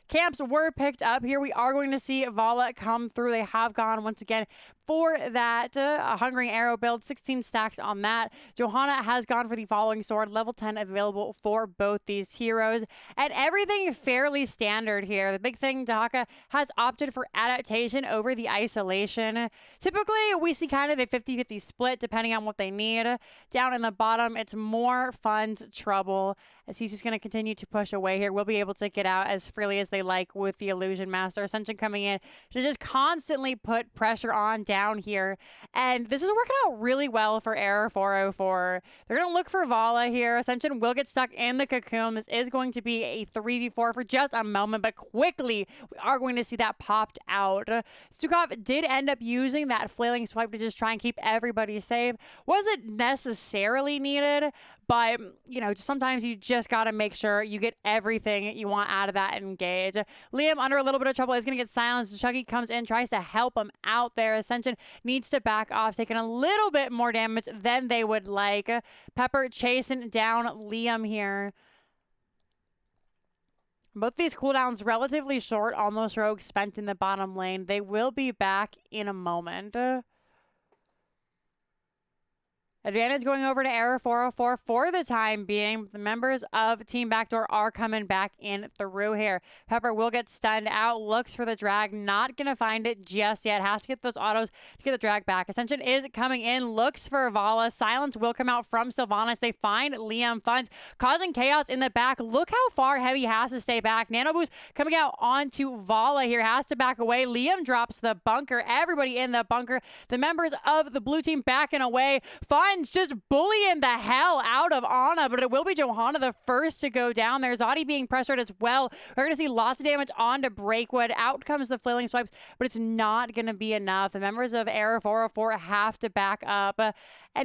Camps were picked up here. We are going to see Vala come through. They have gone once again for that Hungering Arrow build, 16 stacks on that. Johanna has gone for the following sword, level 10 available for both these heroes. And everything fairly standard here. The big thing, Dahaka has opted for adaptation over the isolation. Typically, we see kind of a 50-50 split depending on what they need. Down in the bottom, it's more funds trouble as he's just going to continue to push away here. We'll be able to get out as freely as they like with the Illusion Master. Ascension coming in to just constantly put pressure on down here. And this is working out really well for Error 404. They're going to look for Vala here. Ascension will get stuck in the cocoon. This is going to be a 3v4 for just a moment, but quickly we are going to see that popped out. Stukov did end up using that flailing swipe to just try and keep everybody safe. Wasn't necessarily needed, but, you know, sometimes you just got to make sure you get everything you want out of that engage. Liam under a little bit of trouble is going to get silenced. Chucky comes in, tries to help him out there. Ascension needs to back off, taking a little bit more damage than they would like. Pepper chasing down Liam here. Both these cooldowns relatively short, almost rogue spent in the bottom lane. They will be back in a moment. Advantage going over to Error 404 for the time being. The members of Team Backdoor are coming back in through here. Pepper will get stunned out, looks for the drag, not going to find it just yet. Has to get those autos to get the drag back. Ascension is coming in, looks for Vala. Silence will come out from Sylvanas. They find Liam Funds, causing chaos in the back. Look how far Heavy has to stay back. Nano Boost coming out onto Vala here, has to back away. Liam drops the bunker. Everybody in the bunker. The members of the blue team backing away. Funds just bullying the hell out of Anna, but it will be Johanna the first to go down there. Zadi being pressured as well. We're going to see lots of damage onto Breakwood. Out comes the flailing swipes, but it's not going to be enough. The members of Error 404 have to back up, and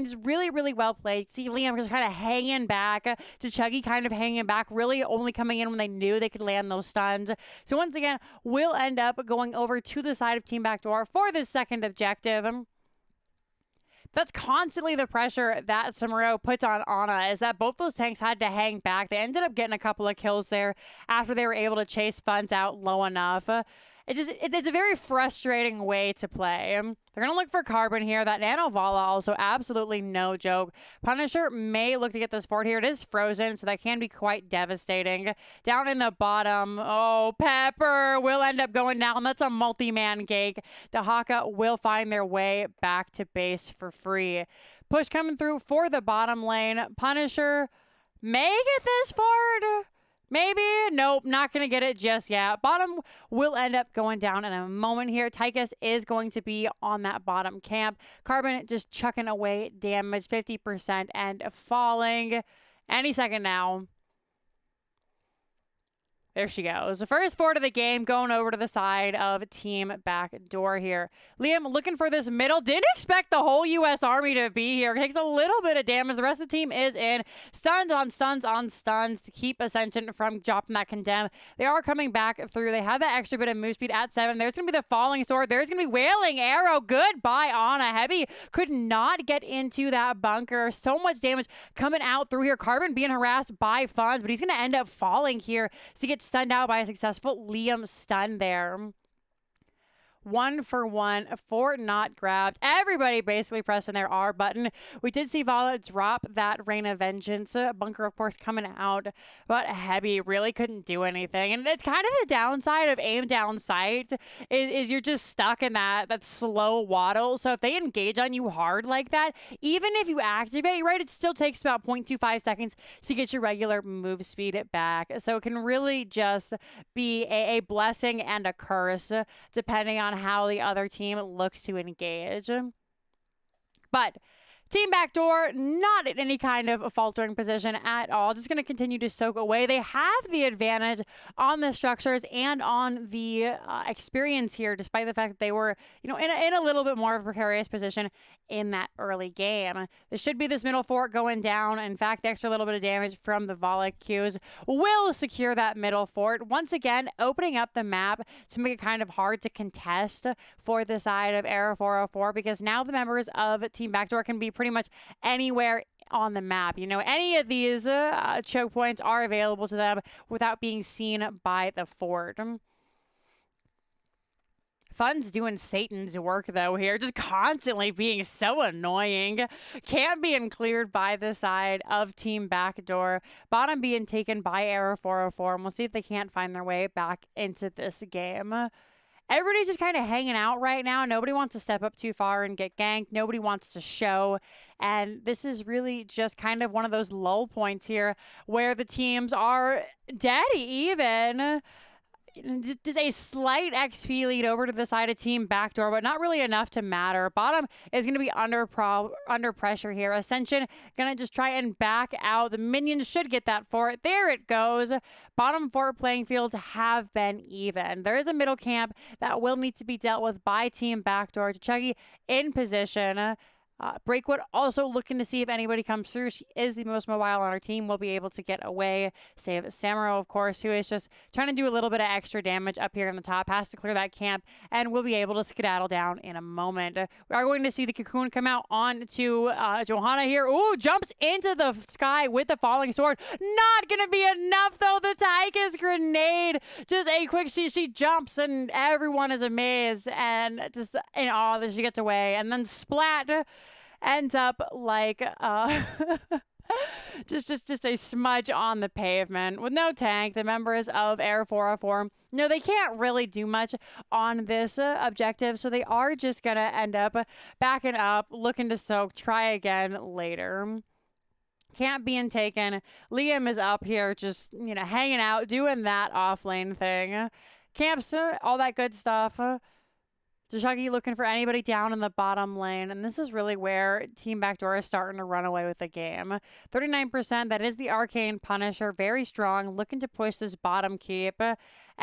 it's really, really well played. See Liam just kind of hanging back, to Chuggy kind of hanging back, really only coming in when they knew they could land those stuns. So once again, we'll end up going over to the side of Team Backdoor for this second objective. That's constantly the pressure that Samuro puts on Anna, is that both those tanks had to hang back. They ended up getting a couple of kills there after they were able to chase Funds out low enough. It's a very frustrating way to play. They're going to look for Carbon here. That Nano Vala also absolutely no joke. Punisher may look to get this fort here. It is frozen, so that can be quite devastating. Down in the bottom, oh, Pepper will end up going down. That's a multi-man gank. Dahaka will find their way back to base for free. Push coming through for the bottom lane. Punisher may get this fort. Maybe. Nope, not going to get it just yet. Bottom will end up going down in a moment here. Tychus is going to be on that bottom camp. Carbon just chucking away damage, 50% and falling. Any second now. There she goes. The first fort of the game going over to the side of Team Backdoor here. Liam looking for this middle. Didn't expect the whole U.S. Army to be here. Takes a little bit of damage. The rest of the team is in. Stuns on stuns on stuns to keep Ascension from dropping that condemn. They are coming back through. They have that extra bit of move speed at 7. There's going to be the falling sword. There's going to be wailing arrow. Goodbye, Anna. Heavy could not get into that bunker. So much damage coming out through here. Carbon being harassed by Funds, but he's going to end up falling here to get stunned out by a successful Liam stun there. 1 for 1 for not grabbed. Everybody basically pressing their R button. We did see Vala drop that Rain of Vengeance. Bunker, of course, coming out, but Heavy really couldn't do anything. And it's kind of the downside of aim down sight is you're just stuck in that slow waddle. So if they engage on you hard like that, even if you activate, right, it still takes about 0.25 seconds to get your regular move speed back. So it can really just be a blessing and a curse depending on how the other team looks to engage. But Team Backdoor, not in any kind of faltering position at all. Just going to continue to soak away. They have the advantage on the structures and on the experience here, despite the fact that they were, in a little bit more of a precarious position in that early game. This should be this middle fort going down. In fact, the extra little bit of damage from the Vala Qs will secure that middle fort. Once again, opening up the map to make it kind of hard to contest for the side of Error 404, because now the members of Team Backdoor can be pretty much anywhere on the map. Any of these choke points are available to them without being seen by the fort. Fun's doing Satan's work, though, here. Just constantly being so annoying. Can't being cleared by the side of Team Backdoor. Bottom being taken by Error 404. And we'll see if they can't find their way back into this game. Everybody's just kind of hanging out right now. Nobody wants to step up too far and get ganked. Nobody wants to show. And this is really just kind of one of those lull points here where the teams are dead even. Just a slight XP lead over to the side of Team Backdoor, but not really enough to matter. Bottom is going to be under pressure here. Ascension going to just try and back out. The minions should get that for it. There it goes. Bottom 4 playing fields have been even. There is a middle camp that will need to be dealt with by Team Backdoor. Chuggy in position. Breakwood also looking to see if anybody comes through. She is the most mobile on our team. Will be able to get away. Save Samuro, of course, who is just trying to do a little bit of extra damage up here in the top. Has to clear that camp, and will be able to skedaddle down in a moment. We are going to see the cocoon come out onto Johanna here. Ooh, jumps into the sky with the falling sword. Not going to be enough, though. The Tychus grenade. Just a quick, she jumps, and everyone is amazed and just in awe that she gets away. And then splat. Ends up like just a smudge on the pavement with no tank. The members of Air 404, no, they can't really do much on this objective, so they are just gonna end up backing up, looking to soak, try again later. Can't be taken. Liam is up here just, hanging out, doing that off lane thing. Camps, all that good stuff. Chuggy looking for anybody down in the bottom lane, and this is really where Team Backdoor is starting to run away with the game. 39%, that is the Arcane Punisher, very strong, looking to push this bottom keep.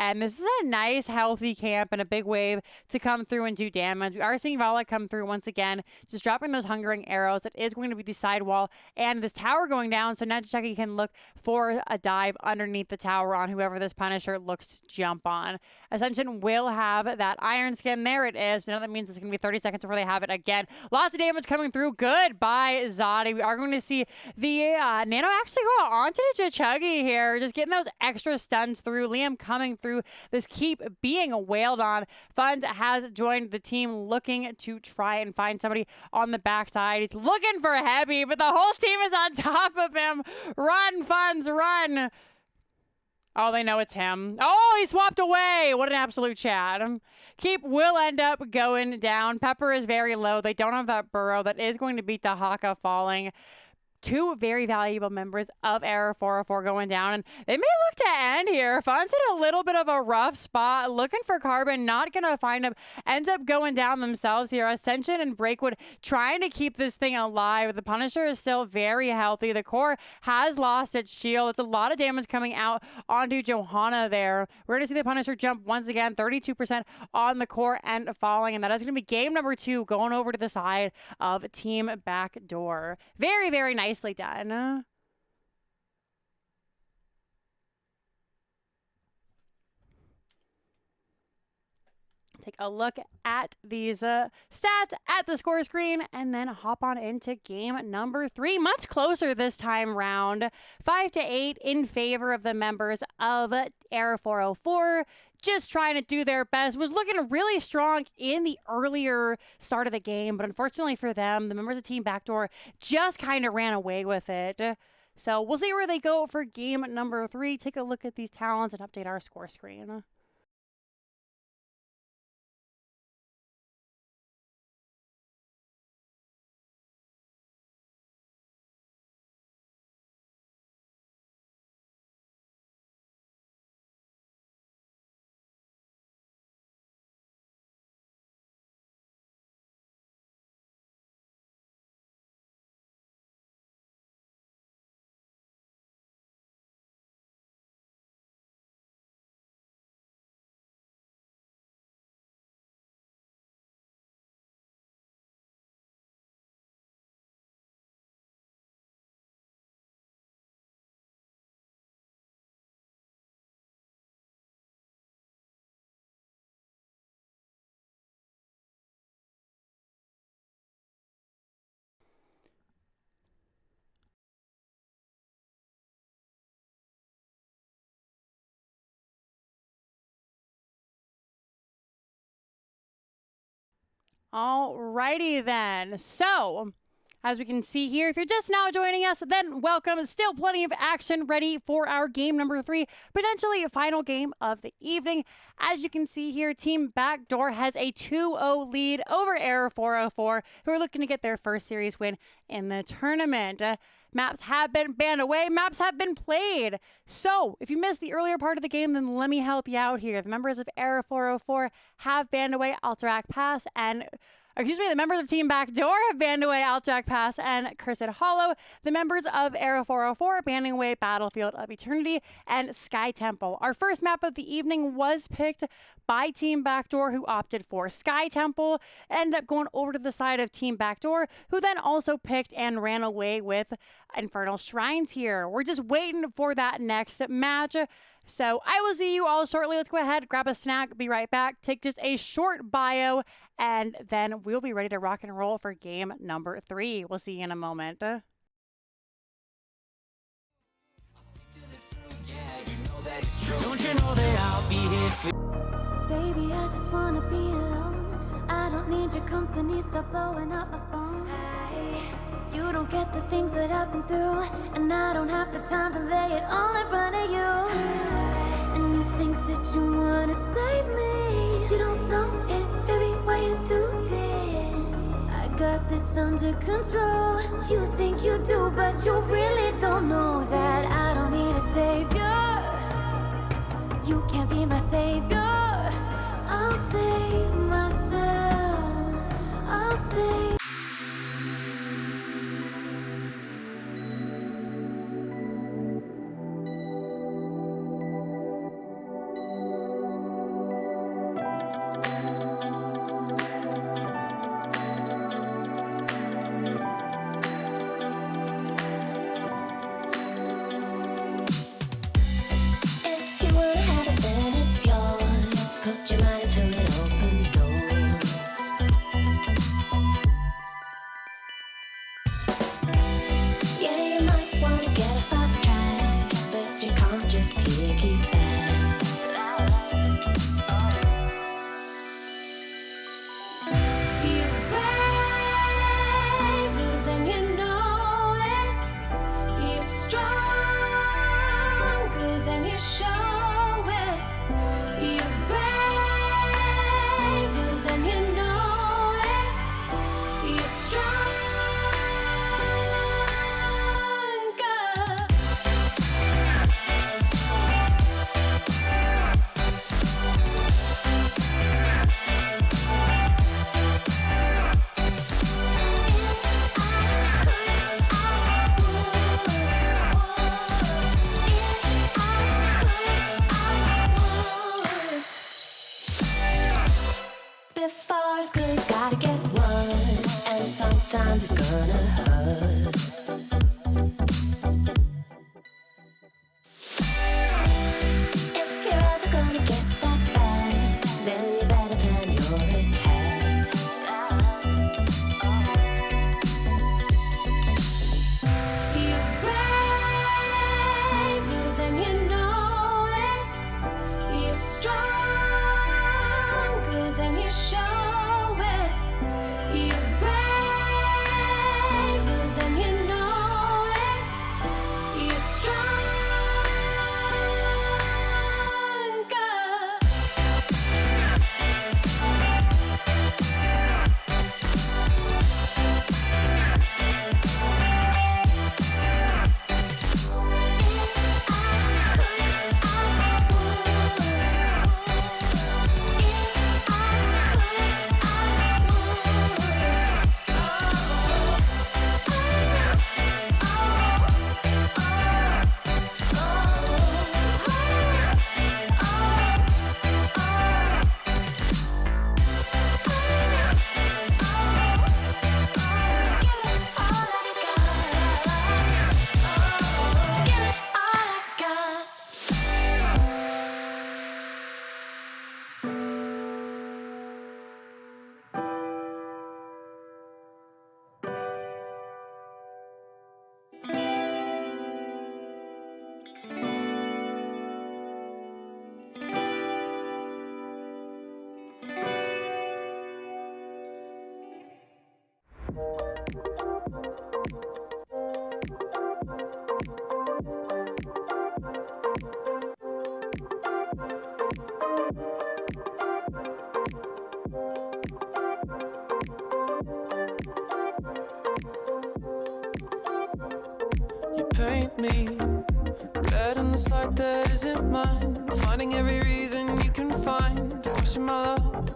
And this is a nice, healthy camp and a big wave to come through and do damage. We are seeing Vala come through once again, just dropping those hungering arrows. It is going to be the sidewall and this tower going down, so now Chucky can look for a dive underneath the tower on whoever this Punisher looks to jump on. Ascension will have that iron skin. There it is. Now that means it's going to be 30 seconds before they have it again. Lots of damage coming through. Goodbye, Zadi. We are going to see the Nano actually go onto the Chuggy here, just getting those extra stuns through. Liam coming through this keep being wailed on. Fund has joined the team looking to try and find somebody on the backside. He's looking for Heavy, but the whole team is on top of him. Run, Funds, run. Oh, they know it's him. Oh, he swapped away. What an absolute chat. Keep will end up going down. Pepper is very low. They don't have that burrow that is going to beat the Haka falling. Two very valuable members of Error 404 going down, and they may look to end here. Fun's in a little bit of a rough spot, looking for Carbon, not going to find him, ends up going down themselves here. Ascension and Breakwood trying to keep this thing alive. The Punisher is still very healthy. The core has lost its shield. It's a lot of damage coming out onto Johanna there. We're going to see the Punisher jump once again, 32% on the core and falling, and that is going to be game number 2 going over to the side of Team Backdoor. Very, very nice. Nicely done. Take a look at these stats at the score screen and then hop on into game number 3. Much closer this time round. 5-8 in favor of the members of Error 404. Just trying to do their best. Was looking really strong in the earlier start of the game, but unfortunately for them, the members of Team Backdoor just kind of ran away with it. So we'll see where they go for game number 3. Take a look at these talents and update our score screen. Alrighty then. So, as we can see here, if you're just now joining us, then welcome. Still plenty of action ready for our game number 3, potentially a final game of the evening. As you can see here, Team Backdoor has a 2-0 lead over Error 404, who are looking to get their first series win in the tournament. Maps have been banned away. Maps have been played. So, if you missed the earlier part of the game, then let me help you out here. The members of Error 404 have banned away Alterac Pass and... the members of Team Backdoor have banned away Alterac Pass and Cursed Hollow. The members of Era 404 banning away Battlefield of Eternity and Sky Temple. Our first map of the evening was picked by Team Backdoor, who opted for Sky Temple, ended up going over to the side of Team Backdoor, who then also picked and ran away with Infernal Shrines here. We're just waiting for that next match. So I will see you all shortly. Let's go ahead, grab a snack, be right back, take just a short bio, and then we'll be ready to rock and roll for game number 3. We'll see you in a moment. Don't you know that I'll be here for Baby, I just wanna be alone. I don't need your company, stop blowing up my phone. You don't get the things that I've been through, and I don't have the time to lay it all in front of you. And you think that you wanna save me. You don't know it, baby, why you do this? I got this under control. You think you do, but you really don't know that I don't need a savior. You can't be my savior. I'll save myself. I'll save. If you wanna have it, then it's yours. Put your mind to an open door. Yeah, you might wanna get a fast track, but you can't just piggyback. You're braver than you know it. You're stronger than you show it. You're braver than you know it. You're stronger. Before it's good, it's gotta get worse, and sometimes it's gonna hurt. If you're ever gonna get that bad, then you better plan your attack. You're braver than you know it. You're stronger than you show it. You're braver than you paint me red in this light that isn't mine. Finding every reason you can find to question my love.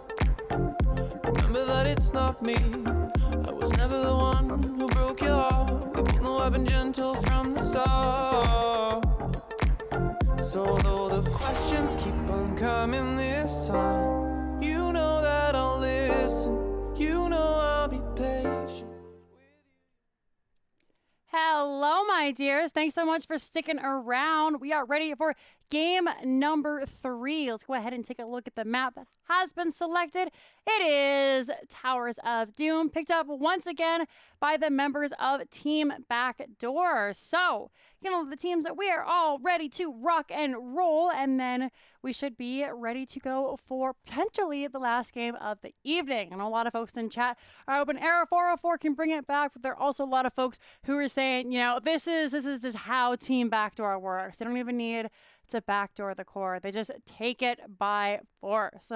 Remember that it's not me. I was never the one who broke your heart. We both know I've been gentle from the start. So though the questions keep on coming this time, you know that I'll listen. You know I'll be patient. Hello, my dears. Thanks so much for sticking around. We are ready for game number 3. Let's go ahead and take a look at the map that has been selected. It is Towers of Doom, picked up once again by the members of Team Backdoor. So, you know, the teams that we are all ready to rock and roll, and then we should be ready to go for potentially the last game of the evening. I know a lot of folks in chat are hoping Era 404 can bring it back, but there are also a lot of folks who are saying, you know, this is just how Team Backdoor works. They don't even need to backdoor the core. They just take it by force.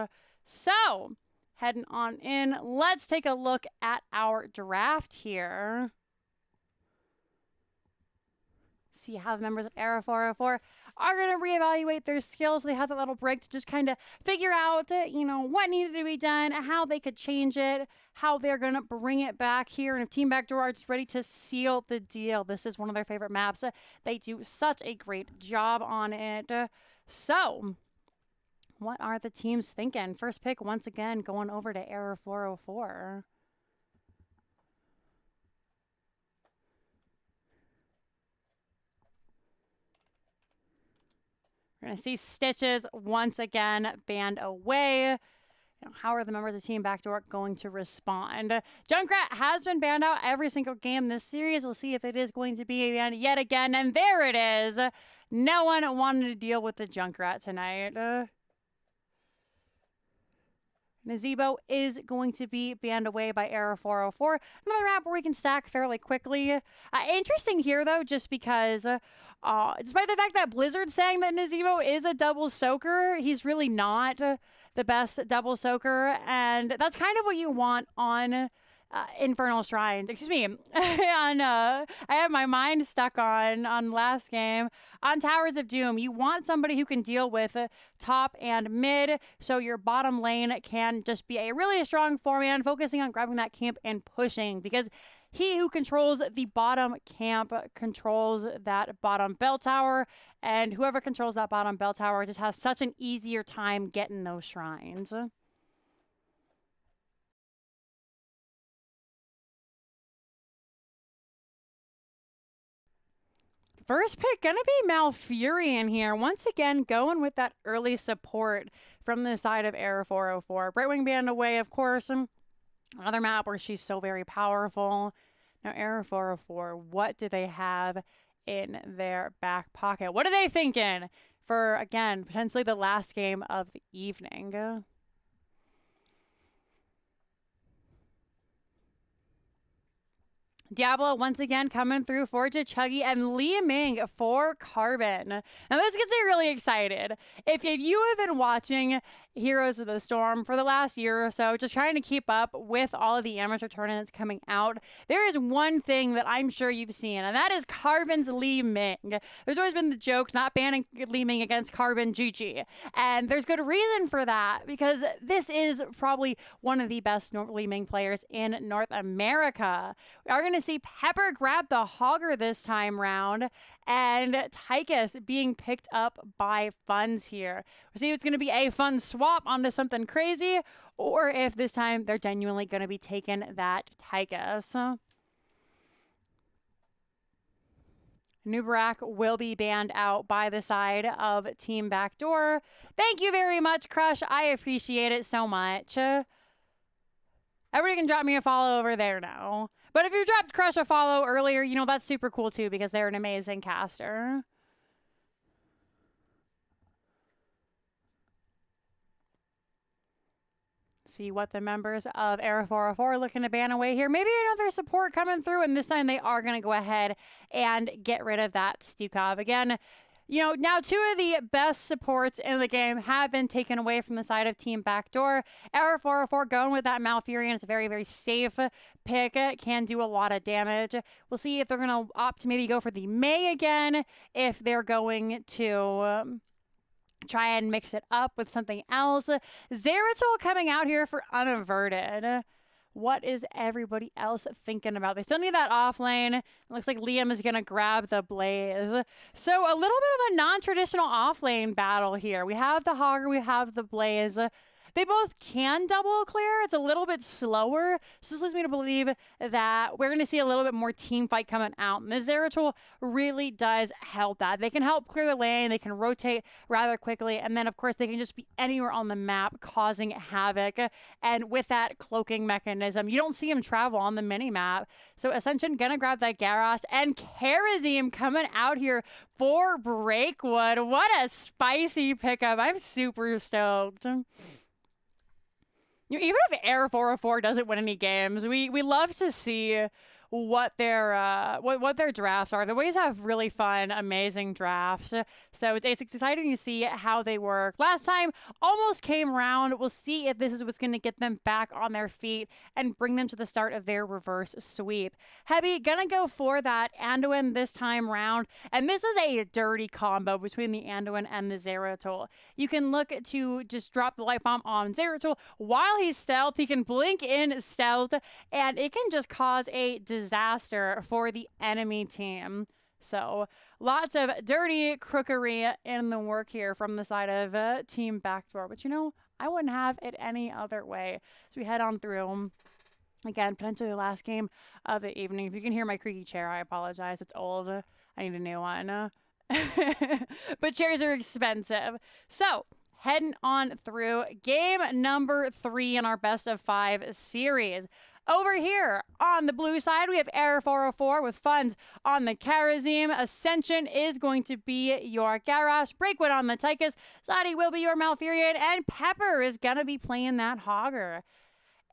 So, heading on in, let's take a look at our draft here. See how the members of Era 404 are going to reevaluate their skills. They have that little break to just kind of figure out, you know, what needed to be done, how they could change it, how they're going to bring it back here. And if Team Backdoor are just ready to seal the deal, this is one of their favorite maps. They do such a great job on it. So, what are the teams thinking? First pick, once again, going over to Era 404. We're going to see Stitches once again banned away. You know, how are the members of Team Backdoor going to respond? Junkrat has been banned out every single game this series. We'll see if it is going to be banned yet again. And there it is. No one wanted to deal with the Junkrat tonight. Nazebo is going to be banned away by Era 404. Another map where we can stack fairly quickly. Interesting here, though, just because despite the fact that Blizzard's saying that Nazebo is a double soaker, he's really not the best double soaker. And that's kind of what you want on Infernal Shrines. Excuse me. I have my mind stuck on last game. On Towers of Doom, you want somebody who can deal with top and mid, so your bottom lane can just be a really strong 4-man, focusing on grabbing that camp and pushing, because he who controls the bottom camp controls that bottom bell tower, and whoever controls that bottom bell tower just has such an easier time getting those shrines. First pick gonna be Malfurion here. Once again, going with that early support from the side of Era 404. Brightwing banned away, of course. Another map where she's so very powerful. Now, Era 404, what do they have in their back pocket? What are they thinking for, again, potentially the last game of the evening? Diablo once again coming through for Chuggy, and Li Ming for Carbon. Now this gets me really excited. If you have been watching Heroes of the Storm for the last year or so, just trying to keep up with all of the amateur tournaments coming out, there is one thing that I'm sure you've seen, and that is Carbon's Li Ming. There's always been the joke not banning Li Ming against Carbon GG, and there's good reason for that, because this is probably one of the best Li Ming players in North America. We are going to see Pepper grab the Hogger this time round, and Tychus being picked up by Funds here. We'll see if it's going to be a fun swap onto something crazy, or if this time they're genuinely going to be taking that Tychus. Nubarak will be banned out by the side of Team Backdoor. Thank you very much, Crush. I appreciate it so much. Everybody can drop me a follow over there now. But if you dropped Crush a follow earlier, you know, that's super cool too, because they're an amazing caster. See what the members of Era 404 are looking to ban away here. Maybe another support coming through, and this time they are going to go ahead and get rid of that Stukov. Again, You know, now 2 of the best supports in the game have been taken away from the side of Team Backdoor. Error 404 going with that Malfurion. It's a very, very safe pick. It can do a lot of damage. We'll see if they're going to opt to maybe go for the Mei again, if they're going to try and mix it up with something else. Zeratul coming out here for Unaverted. What is everybody else thinking about? They still need that off lane. It looks like Liam is going to grab the Blaze. So a little bit of a non-traditional off lane battle here. We have the Hogger, we have the Blaze. They both can double clear. It's a little bit slower. So this leads me to believe that we're going to see a little bit more team fight coming out. And the Zeratul really does help that. They can help clear the lane. They can rotate rather quickly. And then, of course, they can just be anywhere on the map causing havoc. And with that cloaking mechanism, you don't see him travel on the mini-map. So Ascension going to grab that Gyarados. And Karazim coming out here for Breakwood. What a spicy pickup. I'm super stoked. You know, even if Air 404 doesn't win any games, we love to see what their drafts are. They always have really fun, amazing drafts. So it's exciting to see how they work. Last time almost came around. We'll see if this is what's going to get them back on their feet and bring them to the start of their reverse sweep. Heavy gonna go for that Anduin this time round, and this is a dirty combo between the Anduin and the Zeratul. You can look to just drop the light bomb on Zeratul while he's stealth. He can blink in stealth, and it can just cause a disaster for the enemy team. So lots of dirty crookery in the work here from the side of Team Backdoor. But you know, I wouldn't have it any other way. So we head on through. Again, potentially the last game of the evening. If you can hear my creaky chair, I apologize. It's old. I need a new one. But chairs are expensive. So heading on through game number 3 in our best of 5 series. Over here on the blue side, we have Air 404 with funds on the Karazim. Ascension is going to be your Gyarados. Breakwood on the Tychus. Zadi will be your Malfurion. And Pepper is going to be playing that Hogger.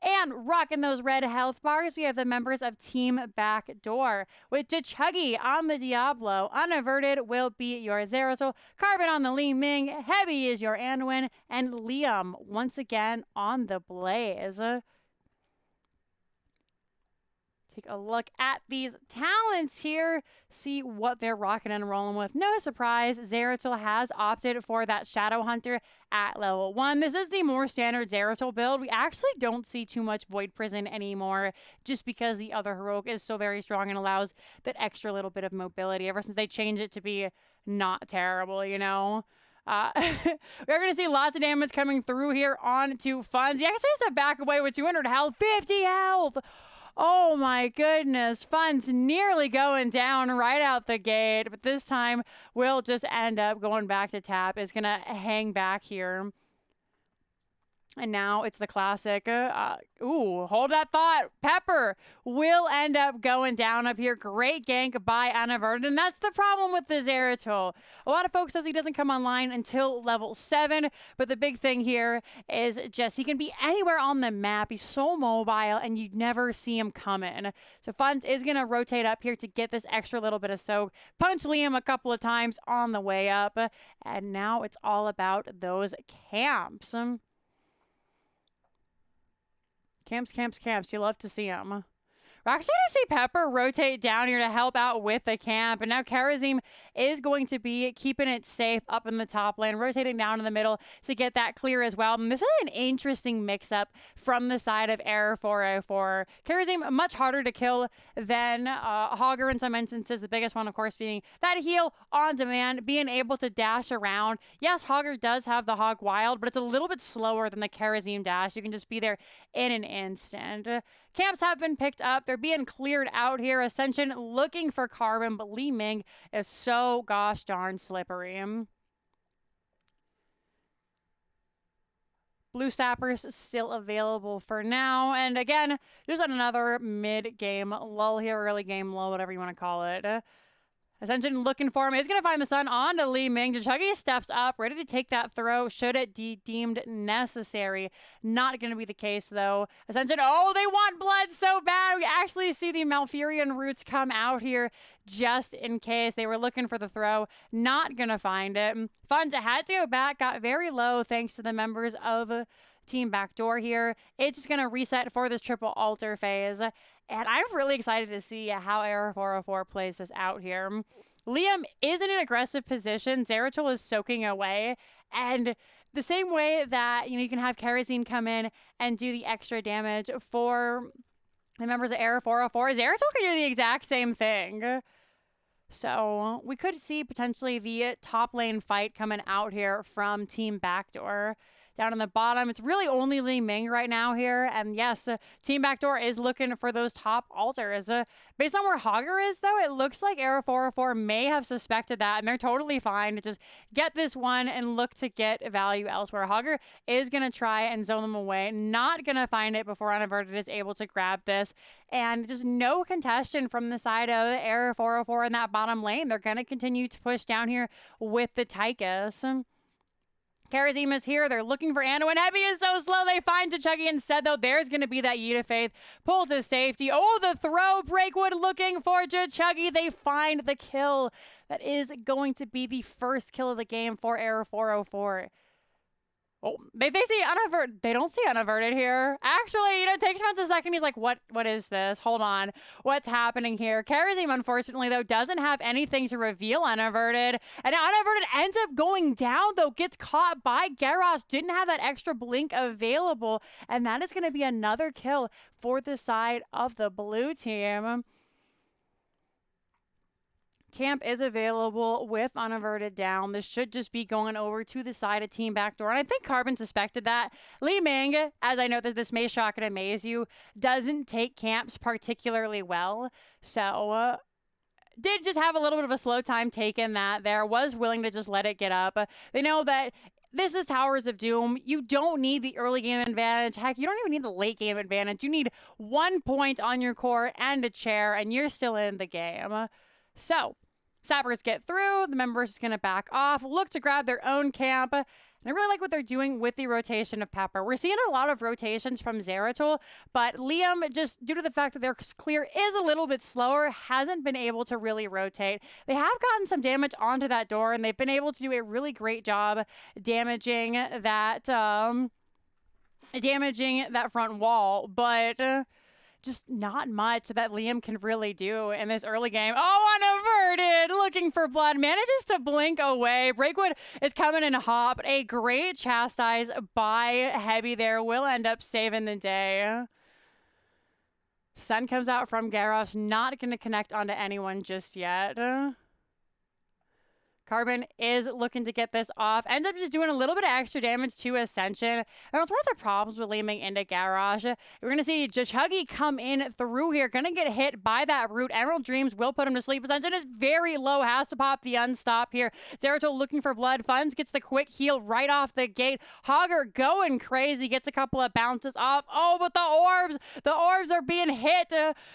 And rocking those red health bars, we have the members of Team Backdoor. With Chuggy on the Diablo, Unaverted will be your Zeratul, Carbon on the Li Ming, Heavy is your Anduin, and Liam once again on the Blaze. Take a look at these talents here, see what they're rocking and rolling with. No surprise, Zeratul has opted for that Shadow Hunter at level 1. This is the more standard Zeratul build. We actually don't see too much Void Prison anymore just because the other Heroic is so very strong and allows that extra little bit of mobility ever since they changed it to be not terrible, you know? We're going to see lots of damage coming through here onto Funds. He actually has to back away with 200 health, 50 health. Oh my goodness, Fun's nearly going down right out the gate, but this time we'll just end up going back to tap. Is going to hang back here. And now it's the classic, hold that thought. Pepper will end up going down up here. Great gank by Unaverted, and that's the problem with the Zeratul. A lot of folks says he doesn't come online until level 7, but the big thing here is just he can be anywhere on the map. He's so mobile, and you never see him coming. So Funds is going to rotate up here to get this extra little bit of soak. Punch Liam a couple of times on the way up, and now it's all about those camps. Camps. You love to see them. We're actually going to see Pepper rotate down here to help out with the camp. And now Karazim is going to be keeping it safe up in the top lane, rotating down in the middle to get that clear as well. And this is an interesting mix-up from the side of Air 404. Karazim much harder to kill than Hogger in some instances. The biggest one, of course, being that heal on demand, being able to dash around. Yes, Hogger does have the Hog Wild, but it's a little bit slower than the Karazim dash. You can just be there in an instant. Camps have been picked up. They're being cleared out here. Ascension looking for Carbon, but Li Ming is so gosh darn slippery. Blue Sappers still available for now. And again, just another mid-game lull here, early game lull, whatever you want to call it. Ascension looking for him. Is going to find the sun on to Li Ming. Chuggy steps up, ready to take that throw should it be deemed necessary. Not going to be the case, though. Ascension, oh, they want blood so bad. We actually see the Malfurion roots come out here just in case. They were looking for the throw. Not going to find it. Funds had to go back. Got very low thanks to the members of Team Backdoor here. It's just going to reset for this triple altar phase. And I'm really excited to see how Era 404 plays this out here. Liam is in an aggressive position. Zeratul is soaking away. And the same way that, you can have Kerosene come in and do the extra damage for the members of Era 404, Zeratul can do the exact same thing. So we could see potentially the top lane fight coming out here from Team Backdoor. Down on the bottom, it's really only Li Ming right now here. And yes, Team Backdoor is looking for those top altars. Based on where Hogger is, though, it looks like Era 404 may have suspected that, and they're totally fine to just get this one and look to get value elsewhere. Hogger is going to try and zone them away, not going to find it before Unaverted is able to grab this. And just no contestation from the side of Era 404 in that bottom lane. They're going to continue to push down here with the Tychus. Karazima's here. They're looking for Anno, and Heavy is so slow. They find Chuggy instead, though. There's going to be that Yeet of Faith. Pull to safety. Oh, the throw. Breakwood looking for Chuggy. They find the kill. That is going to be the first kill of the game for Era 404. Oh, they see Unaverted. They don't see Unaverted here. Actually, it takes him a second. He's like, what is this? Hold on. What's happening here? Karazim, unfortunately, though, doesn't have anything to reveal Unaverted. And Unaverted ends up going down, though, gets caught by Garrosh. Didn't have that extra blink available. And that is going to be another kill for the side of the blue team. Camp is available with Unaverted down. This should just be going over to the side of Team Backdoor. And I think Carbon suspected that. Li Ming, as I know that this may shock and amaze you, doesn't take camps particularly well. So, did just have a little bit of a slow time taking that there. Was willing to just let it get up. They know that this is Towers of Doom. You don't need the early game advantage. Heck, you don't even need the late game advantage. You need 1 point on your core and a chair, and you're still in the game. So, Sappers get through. The members is going to back off, look to grab their own camp. And I really like what they're doing with the rotation of Pepper. We're seeing a lot of rotations from Zeratul, but Liam, just due to the fact that their clear is a little bit slower, hasn't been able to really rotate. They have gotten some damage onto that door, and they've been able to do a really great job damaging that front wall, but just not much that Liam can really do in this early game. Oh, Unaverted, looking for blood, manages to blink away. Breakwood is coming in hot, but a great chastise by Heavy there will end up saving the day. Sun comes out from Garrosh, not going to connect onto anyone just yet. Carbon is looking to get this off. Ends up just doing a little bit of extra damage to Ascension. And that's one of the problems with leaning into Garage. We're going to see Chuggy come in through here. Going to get hit by that root. Emerald Dreams will put him to sleep. Ascension is very low. Has to pop the unstop here. Zeratul looking for blood. Funds gets the quick heal right off the gate. Hogger going crazy. Gets a couple of bounces off. Oh, but the orbs. The orbs are being hit.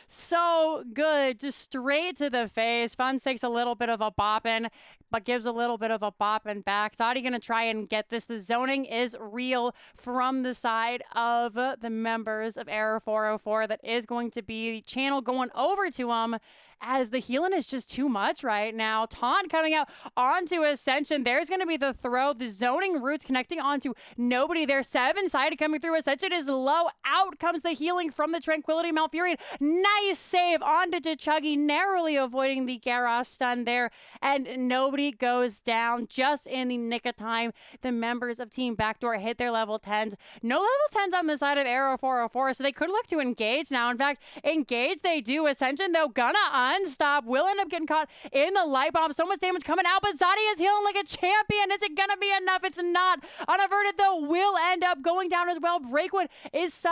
So good. Just straight to the face. Funds takes a little bit of a bopping, but gives a little bit of a bopping back. Saudi going to try and get this. The zoning is real from the side of the members of Error 404. That is going to be the channel going over to them, as the healing is just too much right now. Taunt coming out onto Ascension. There's going to be the throw. The zoning roots connecting onto nobody there. 7-sided coming through. Ascension is low. Out comes the healing from the Tranquility Malfurion. Nice save onto Chuggy, narrowly avoiding the Garrosh stun there. And nobody goes down just in the nick of time. The members of Team Backdoor hit their level 10s. No level 10s on the side of Arrow 404, so they could look to engage now. In fact, engage they do. Ascension, though, gonna unstop. Will end up getting caught in the light bomb. So much damage coming out, but Zadi is healing like a champion. Is it gonna be enough? It's not. Unaverted, though, will end up going down as well. Breakwood is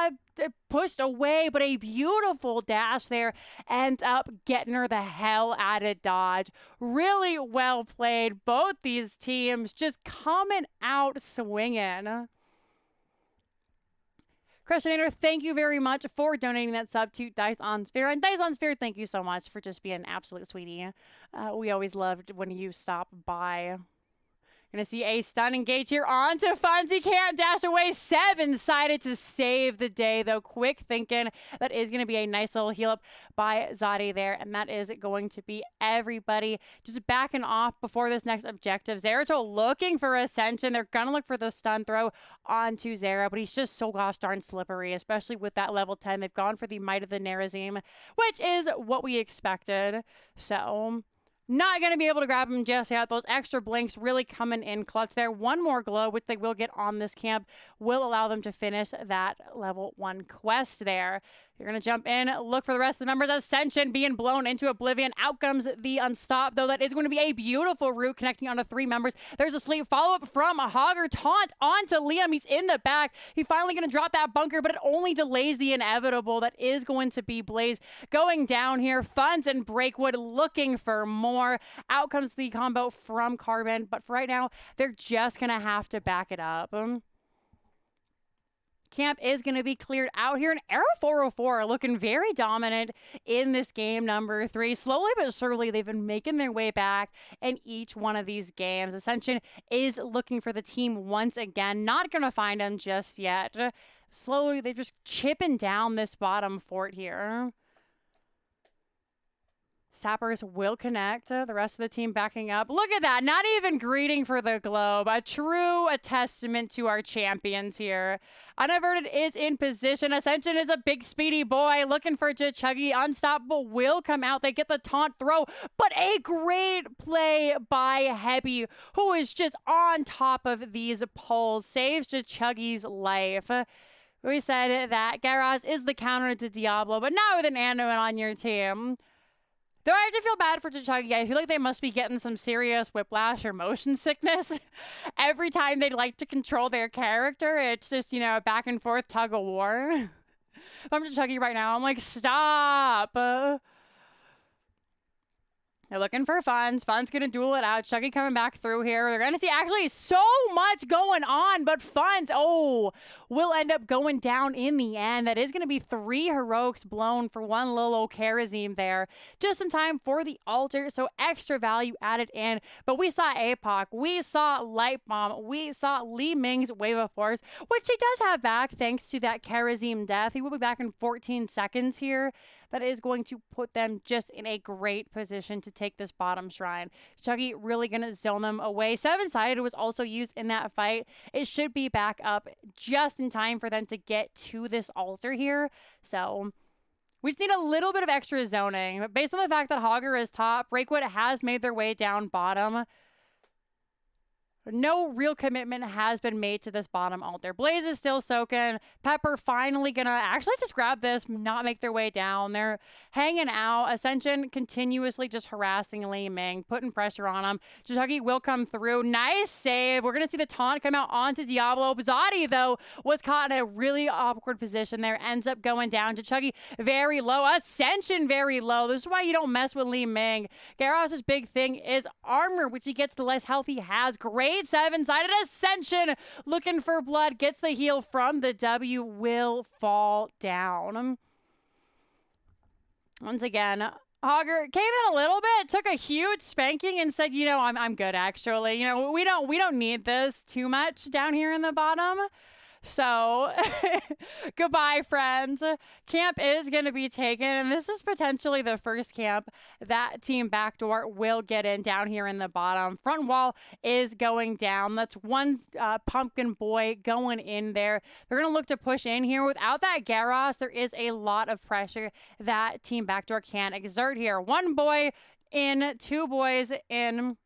pushed away, but a beautiful dash there ends up getting her the hell out of dodge. Really well played. Both these teams just coming out swinging. Crushinator, thank you very much for donating that sub to Dice on Sphere. And Dice on Sphere, thank you so much for just being an absolute sweetie. We always loved when you stop by. Gonna see a stun engage here onto Funds. He can't dash away. Seven-sided to save the day, though. Quick thinking. That is gonna be a nice little heal up by Zadi there. And that is going to be everybody just backing off before this next objective. Zeratul looking for Ascension. They're gonna look for the stun throw onto Zera, but he's just so gosh darn slippery, especially with that level 10. They've gone for the Might of the Nerazim, which is what we expected. So not going to be able to grab him just yet. Those extra blinks really coming in clutch there. One more glow, which they will get on this camp, will allow them to finish that level 1 quest there. You're going to jump in, look for the rest of the members. Ascension being blown into oblivion. Out comes the Unstop, though. That is going to be a beautiful route connecting onto 3 members. There's a sleep follow-up from a Hogger. Taunt onto Liam. He's in the back. He's finally going to drop that bunker, but it only delays the inevitable. That is going to be Blaze going down here. Funds and Breakwood looking for more. Out comes the combo from Carbon, but for right now, they're just going to have to back it up. Camp is going to be cleared out here, and Arrow 404 are looking very dominant in this game number 3. Slowly but surely, they've been making their way back in each one of these games. Ascension is looking for the team once again. Not going to find them just yet. Slowly, they're just chipping down this bottom fort here. Sappers will connect. The rest of the team backing up. Look at that. Not even greeting for the globe. A testament to our champions here. Unaverted is in position. Ascension is a big speedy boy looking for Chuggy. Unstoppable will come out. They get the taunt throw, but a great play by Heavy, who is just on top of these poles. Saves Chuggy's life. We said that Garage is the counter to Diablo, but not with an Anduin on your team. Though I have to feel bad for Chuggy. I feel like they must be getting some serious whiplash or motion sickness. Every time they'd like to control their character, it's just, you know, a back and forth tug of war. If I'm Chuggy right now, I'm like, stop. They're looking for Funds. Funds going to duel it out. Chuggy coming back through here. They're going to see actually so much going on, but Funds, will end up going down in the end. That is going to be 3 heroics blown for one little old Karazim there. Just in time for the altar, so extra value added in. But we saw APOC. We saw Light Bomb. We saw Li Ming's Wave of Force, which he does have back thanks to that Karazim death. He will be back in 14 seconds here. That is going to put them just in a great position to take this bottom shrine. Chuggy really going to zone them away. 7-sided was also used in that fight. It should be back up just in time for them to get to this altar here. So we just need a little bit of extra zoning. But based on the fact that Hogger is top, Breakwood has made their way down bottom. No real commitment has been made to this bottom altar. Blaze is still soaking. Pepper finally gonna actually just grab this, not make their way down. They're hanging out. Ascension continuously just harassing Li Ming, putting pressure on him. Chuggy will come through. Nice save. We're gonna see the taunt come out onto Diablo. Zadi, though, was caught in a really awkward position there. Ends up going down. Chuggy very low. Ascension very low. This is why you don't mess with Li Ming. Garros's big thing is armor, which he gets the less health he has. Great 7-sided Ascension looking for blood, gets the heal from the W, will fall down. Once again, Hogger came in a little bit, took a huge spanking and said, you know, I'm good actually. You know, we don't need this too much down here in the bottom. So, goodbye, friends. Camp is going to be taken, and this is potentially the first camp that Team Backdoor will get in down here in the bottom. Front wall is going down. That's one pumpkin boy going in there. They're going to look to push in here. Without that Garros, there is a lot of pressure that Team Backdoor can exert here. 1 boy in, 2 boys in.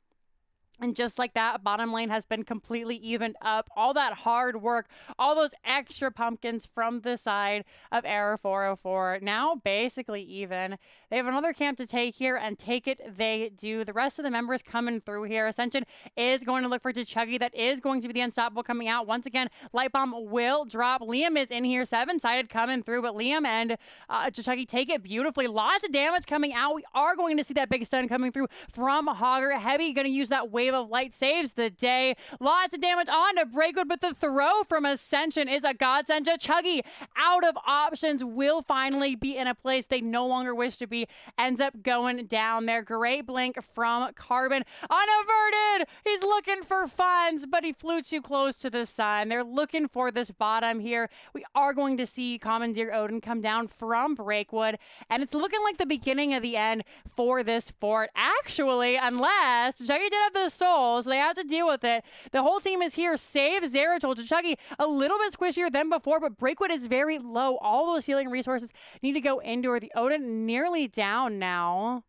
And just like that, bottom lane has been completely evened up. All that hard work, all those extra pumpkins from the side of Error 404, now basically even. They have another camp to take here, and take it they do. The rest of the members coming through here. Ascension is going to look for Chuggy. That is going to be the Unstoppable coming out. Once again, Light Bomb will drop. Liam is in here, 7-sided coming through, but Liam and Chuggy take it beautifully. Lots of damage coming out. We are going to see that big stun coming through from Hogger. Heavy going to use that wave wave of light saves the day. Lots of damage on to Breakwood, but the throw from Ascension is a godsend. Chuggy out of options, will finally be in a place they no longer wish to be. Ends up going down there. Great blink from Carbon. Unaverted! He's looking for funds, but he flew too close to the sun. They're looking for this bottom here. We are going to see Commandeer Odin come down from Breakwood, and it's looking like the beginning of the end for this fort. Actually, unless Chuggy did have the soul, so they have to deal with it. The whole team is here. Save Zeratol. Chuggy a little bit squishier than before, but Breakwood is very low. All those healing resources need to go into her. The Odin nearly down now.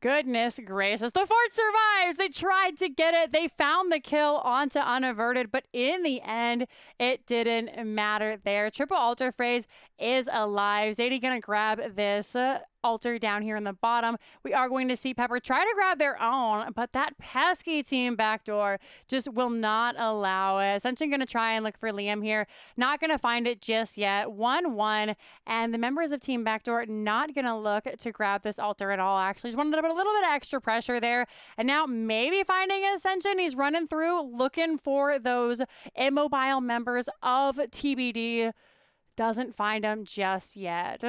Goodness gracious. The fort survives. They tried to get it. They found the kill onto Unaverted, but in the end, it didn't matter there. Triple Altar Phrase is alive. Zadie gonna grab this altar down here in the bottom. We are going to see Pepper try to grab their own, but that pesky team backdoor just will not allow it. Ascension going to try and look for Liam here. Not going to find it just yet. 1-1, and the members of team backdoor not going to look to grab this altar at all, actually. Just wanted to put a little bit of extra pressure there, and now maybe finding Ascension. He's running through looking for those immobile members of TBD. Doesn't find them just yet.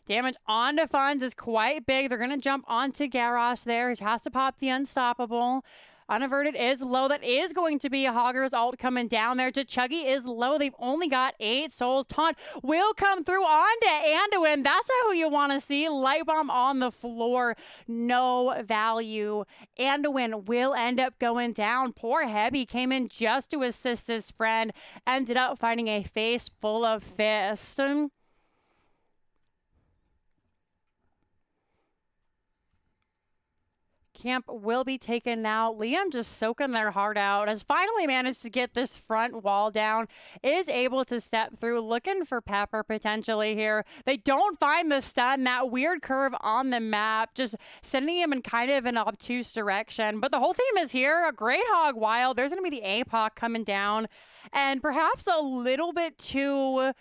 Damage onto Funds is quite big. They're going to jump onto Garrosh there. He has to pop the Unstoppable. Unaverted is low. That is going to be a Hogger's ult coming down there. Chuggy is low. They've only got 8 souls. Taunt will come through onto Anduin. That's not who you want to see. Light Bomb on the floor. No value. Anduin will end up going down. Poor Heavy came in just to assist his friend. Ended up finding a face full of fist. Camp will be taken now. Liam just soaking their heart out. Has finally managed to get this front wall down. Is able to step through. Looking for Pepper potentially here. They don't find the stun. That weird curve on the map. Just sending him in kind of an obtuse direction. But the whole team is here. A great Hog Wild. There's going to be the APOC coming down. And perhaps a little bit too...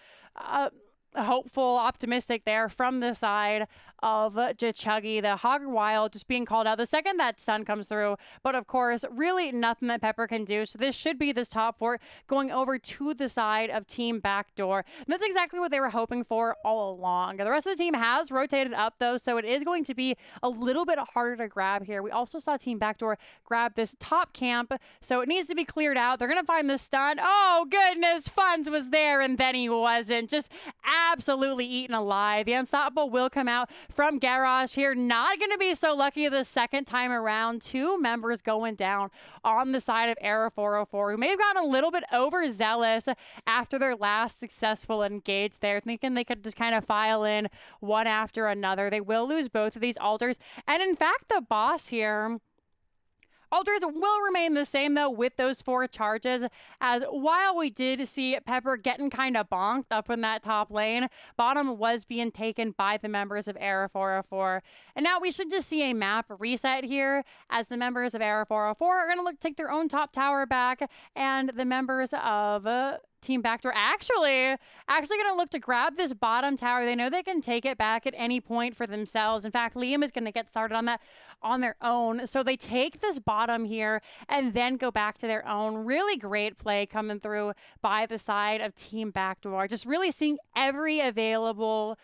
hopeful, optimistic there from the side of Chuggy. The Hogger Wild just being called out the second that stun comes through. But of course, really nothing that Pepper can do. So this should be this top fort going over to the side of Team Backdoor. And that's exactly what they were hoping for all along. The rest of the team has rotated up though, so it is going to be a little bit harder to grab here. We also saw Team Backdoor grab this top camp, so it needs to be cleared out. They're going to find the stun. Oh goodness, Funds was there and then he wasn't. Just absolutely eaten alive. The Unstoppable will come out from Garrosh here. Not going to be so lucky the second time around. 2 members going down on the side of Era 404, who may have gotten a little bit overzealous after their last successful engage there, thinking they could just kind of file in one after another. They will lose both of these altars. And in fact, the boss here... Altars will remain the same, though, with those 4 charges, as while we did see Pepper getting kind of bonked up in that top lane, bottom was being taken by the members of Era 404. And now we should just see a map reset here, as the members of Era 404 are going to look to take their own top tower back, and the members of... Team Backdoor actually going to look to grab this bottom tower. They know they can take it back at any point for themselves. In fact, Liam is going to get started on that on their own. So they take this bottom here and then go back to their own. Really great play coming through by the side of Team Backdoor. Just really seeing every available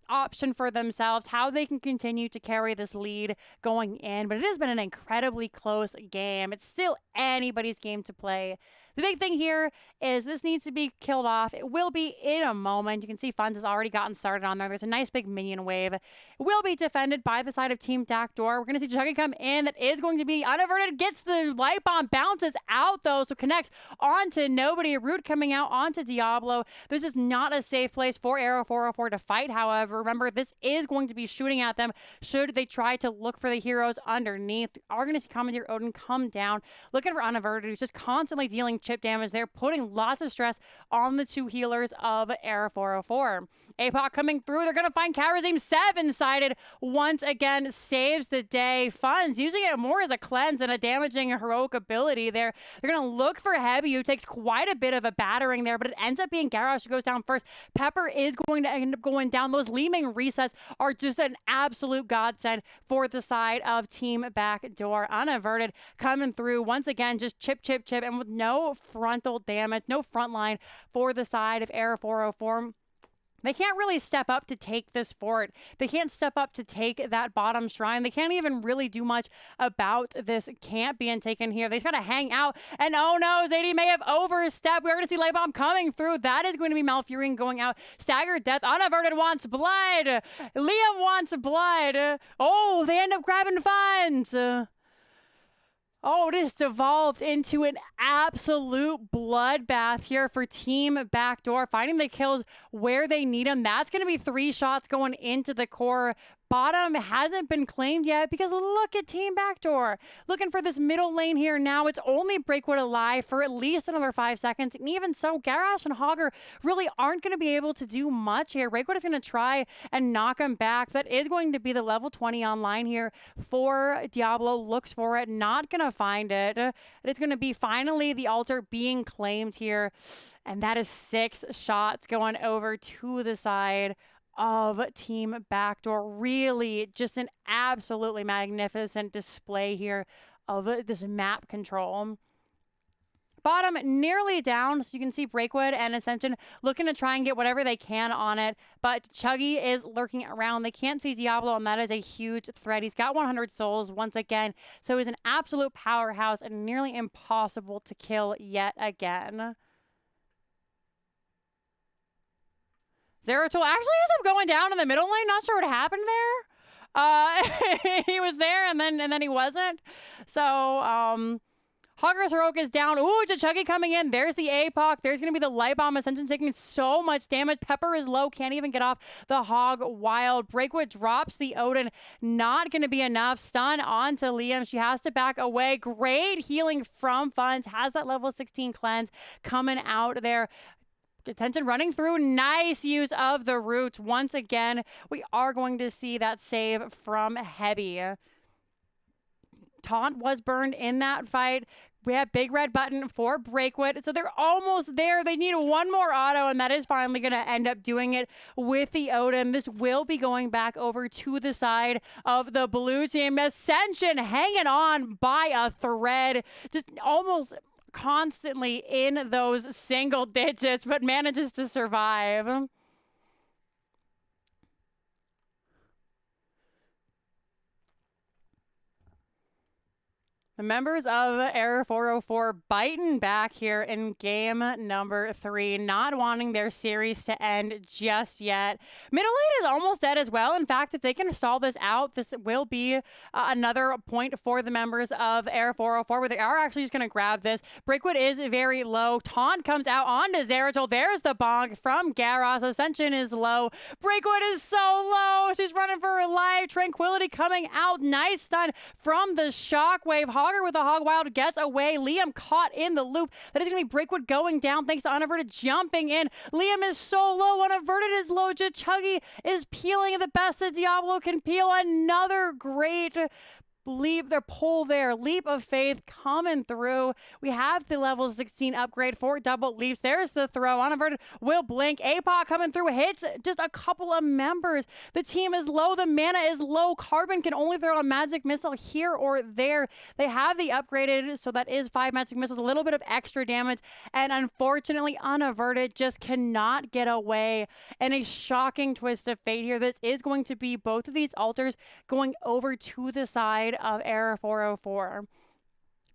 option for themselves, how they can continue to carry this lead going in. But it has been an incredibly close game. It's still anybody's game to play. The big thing here is this needs to be killed off. It will be in a moment. You can see Funds has already gotten started on there. There's a nice big minion wave. It will be defended by the side of Team Backdoor. We're going to see Chuggy come in. That is going to be unaverted. Gets the light bomb. Bounces out though. So connects onto nobody. Root coming out onto Diablo. This is not a safe place for Arrow 404 to fight. However, remember this is going to be shooting at them should they try to look for the heroes underneath. We are going to see Commandeer Odin come down. Looking for unaverted. Who's just constantly dealing chip damage there, putting lots of stress on the two healers of Era 404. APOC coming through. They're going to find Karazim 7-sided once again, saves the day. Funds using it more as a cleanse and a damaging heroic ability there. They're going to look for Heavy, who takes quite a bit of a battering there, but it ends up being Garrosh who goes down first. Pepper is going to end up going down. Those Leeming resets are just an absolute godsend for the side of Team Backdoor. Unaverted coming through once again, just chip, and with no frontal damage, no front line for the side of Era 404. They can't really step up to take this fort. They can't step up to take that bottom shrine. They can't even really do much about this camp being taken here. They just got to hang out. And oh no, Zadie may have overstepped. We're going to see Light Bomb coming through. That is going to be Malfurion going out. Staggered Death. Unaverted wants blood. Liam wants blood. Oh, they end up grabbing Funds. Oh, this devolved into an absolute bloodbath here for Team Backdoor, finding the kills where they need them. That's going to be 3 shots going into the core. Bottom hasn't been claimed yet because look at Team Backdoor. Looking for this middle lane here now. It's only Breakwood alive for at least another 5 seconds. And even so, Garrosh and Hogger really aren't going to be able to do much here. Breakwood is going to try and knock him back. That is going to be the level 20 online here for Diablo. Looks for it. Not going to find it. It's going to be finally the altar being claimed here. And that is 6 shots going over to the side of Team Backdoor. Really just an absolutely magnificent display here of this map control. Bottom nearly down, so you can see Breakwood and Ascension looking to try and get whatever they can on it, but Chuggy is lurking around. They can't see Diablo, and that is a huge threat. He's got 100 souls once again, so he's an absolute powerhouse and nearly impossible to kill yet again. Zeratul actually ends up going down in the middle lane. Not sure what happened there. He was there and then he wasn't. So Hogger's Heroic is down. Ooh, Chuggy coming in. There's the APOC. There's going to be the Light Bomb. Ascension taking so much damage. Pepper is low. Can't even get off the Hog Wild. Breakwood drops the Odin. Not going to be enough. Stun onto Liam. She has to back away. Great healing from Funds. Has that level 16 cleanse coming out there. Attention running through. Nice use of the roots. Once again, we are going to see that save from Heavy. Taunt was burned in that fight. We have big red button for Breakwood. So they're almost there. They need one more auto, and that is finally going to end up doing it with the Odin. This will be going back over to the side of the blue team. Ascension hanging on by a thread. Just almost constantly in those single digits, but manages to survive. The members of Era 404 biting back here in game number 3, not wanting their series to end just yet. Middle lane is almost dead as well. In fact, if they can stall this out, this will be another point for the members of Era 404, where they are actually just going to grab this. Breakwood is very low. Taunt comes out onto Zeratul. There's the bonk from Garros. Ascension is low. Breakwood is so low. She's running for her life. Tranquility coming out. Nice stun from the Shockwave. Hogger with a Hog Wild gets away. Liam caught in the loop. That is going to be Breakwood going down thanks to Unaverted jumping in. Liam is so low. Unaverted is low. Chuggy is peeling the best that Diablo can peel. Another great leap, their pull there. Leap of faith coming through. We have the level 16 upgrade for double leaps. There's the throw. Unaverted will blink. APOC coming through. Hits just a couple of members. The team is low. The mana is low. Carbon can only throw a magic missile here or there. They have the upgraded, so that is 5 magic missiles. A little bit of extra damage. And unfortunately, Unaverted just cannot get away. And a shocking twist of fate here. This is going to be both of these altars going over to the side of Era 404.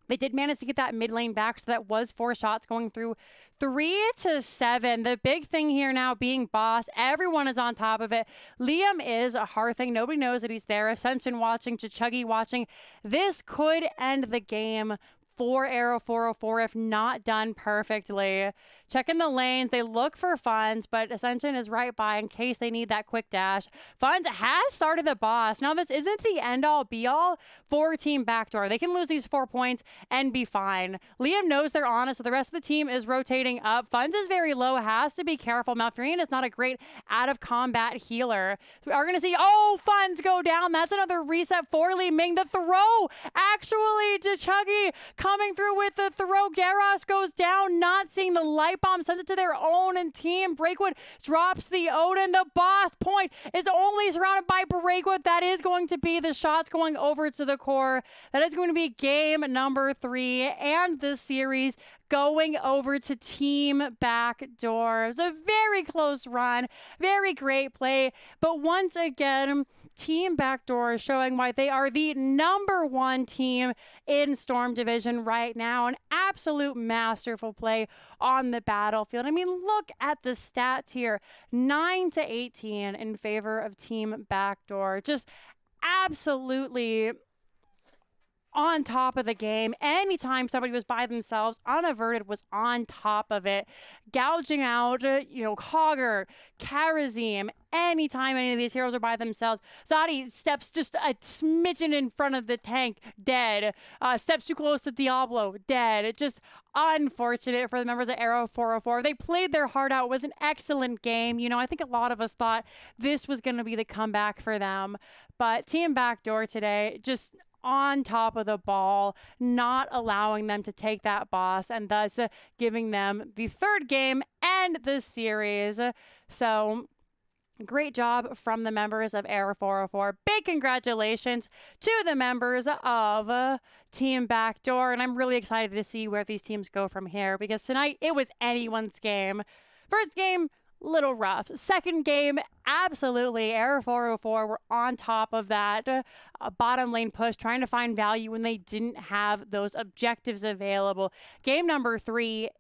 They did manage to get that mid lane back, so that was 4 shots going through 3 to 7. The big thing here now being boss. Everyone is on top of it. Liam is a hearthing. Nobody knows that he's there. Ascension watching, Chuggy watching. This could end the game for Era 404 if not done perfectly. checking the lanes. They look for Funds, but Ascension is right by in case they need that quick dash. Funds has started the boss. Now, this isn't the end-all, be-all for Team Backdoor. They can lose these 4 points and be fine. Liam knows they're on it, so the rest of the team is rotating up. Funds is very low, has to be careful. Malfurion is not a great out-of-combat healer. We are going to see, Funds go down. That's another reset for Li Ming. The throw, actually, to Chuggy coming through with the throw. Garros goes down, not seeing the light bomb, sends it to their own team. Breakwood drops the Odin. The boss point is only surrounded by Breakwood. That is going to be the shots going over to the core. That is going to be game number 3 and the series going over to Team Backdoor. It was a very close run, very great play, but once again, Team Backdoor is showing why they are the #1 team in Storm Division right now. An absolute masterful play on the battlefield. I mean, look at the stats here. 9-18 in favor of Team Backdoor. Just absolutely on top of the game. Anytime somebody was by themselves, Unaverted was on top of it, gouging out, Hogger, Karazim. Anytime any of these heroes are by themselves, Zadi steps just a smidgen in front of the tank, dead. Steps too close to Diablo, dead. It's just unfortunate for the members of Arrow 404. They played their heart out. It was an excellent game. I think a lot of us thought this was going to be the comeback for them. But Team Backdoor today, just on top of the ball, not allowing them to take that boss, and thus giving them the 3rd game and the series. So great job from the members of Air 404. Big congratulations to the members of Team Backdoor, and I'm really excited to see where these teams go from here, because tonight it was anyone's game. First game, little rough. Second game, absolutely. Air 404 were on top of that bottom lane push, trying to find value when they didn't have those objectives available. Game number 3,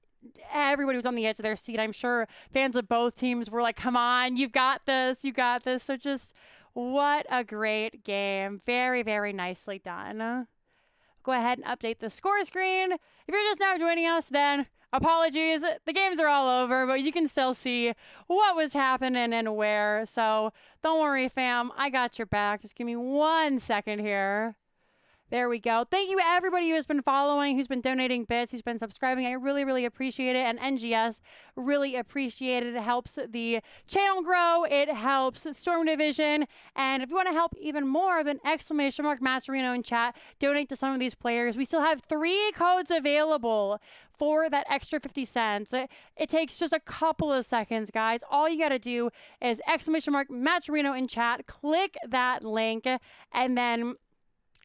everybody was on the edge of their seat. I'm sure fans of both teams were like, come on, you've got this, you got this. So just what a great game. Very, very nicely done. Go ahead and update the score screen. If you're just now joining us, then apologies, the games are all over, but you can still see what was happening and where. So don't worry, fam. I got your back. Just give me 1 second here. There we go. Thank you everybody who has been following, who's been donating bits, who's been subscribing. I really, really appreciate it. And NGS really appreciate it. It helps the channel grow. It helps Storm Division. And if you want to help even more, then !Matcherino in chat. Donate to some of these players. We still have 3 codes available for that extra 50 cents. It takes just a couple of seconds, guys. All you got to do is !Matcherino in chat. Click that link, and then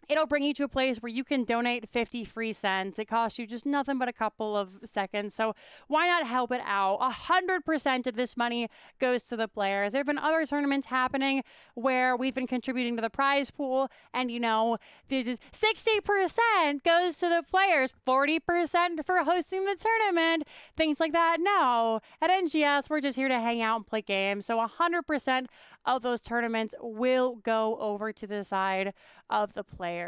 it'll bring you to a place where you can donate 50 free cents. It costs you just nothing but a couple of seconds. So why not help it out? 100% of this money goes to the players. There have been other tournaments happening where we've been contributing to the prize pool, and there's just 60% goes to the players, 40% for hosting the tournament, things like that. No, at NGS, we're just here to hang out and play games. So 100% of those tournaments will go over to the side of the players.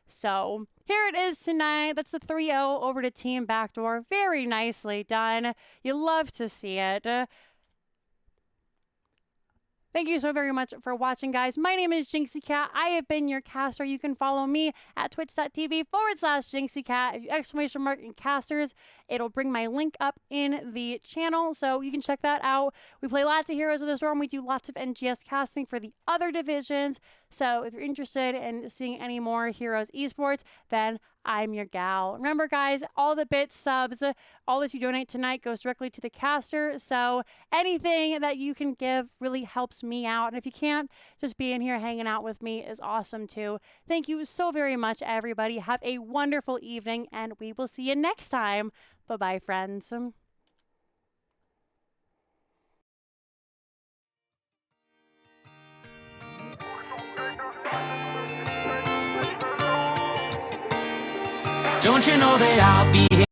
So here it is tonight. That's the 3-0 over to Team Backdoor. Very nicely done. You love to see it. Thank you so very much for watching, guys. My name is Jinxie Cat. I have been your caster. You can follow me at twitch.tv/Jinxie Cat. If you ! And casters, it'll bring my link up in the channel, so you can check that out. We play lots of Heroes of the Storm. We do lots of NGS casting for the other divisions. So if you're interested in seeing any more Heroes esports, then I'm your gal. Remember, guys, all the bits, subs, all that you donate tonight goes directly to the caster. So anything that you can give really helps me out. And if you can't, just being here hanging out with me is awesome too. Thank you so very much, everybody. Have a wonderful evening, and we will see you next time. Bye-bye, friends. Don't you know that I'll be here?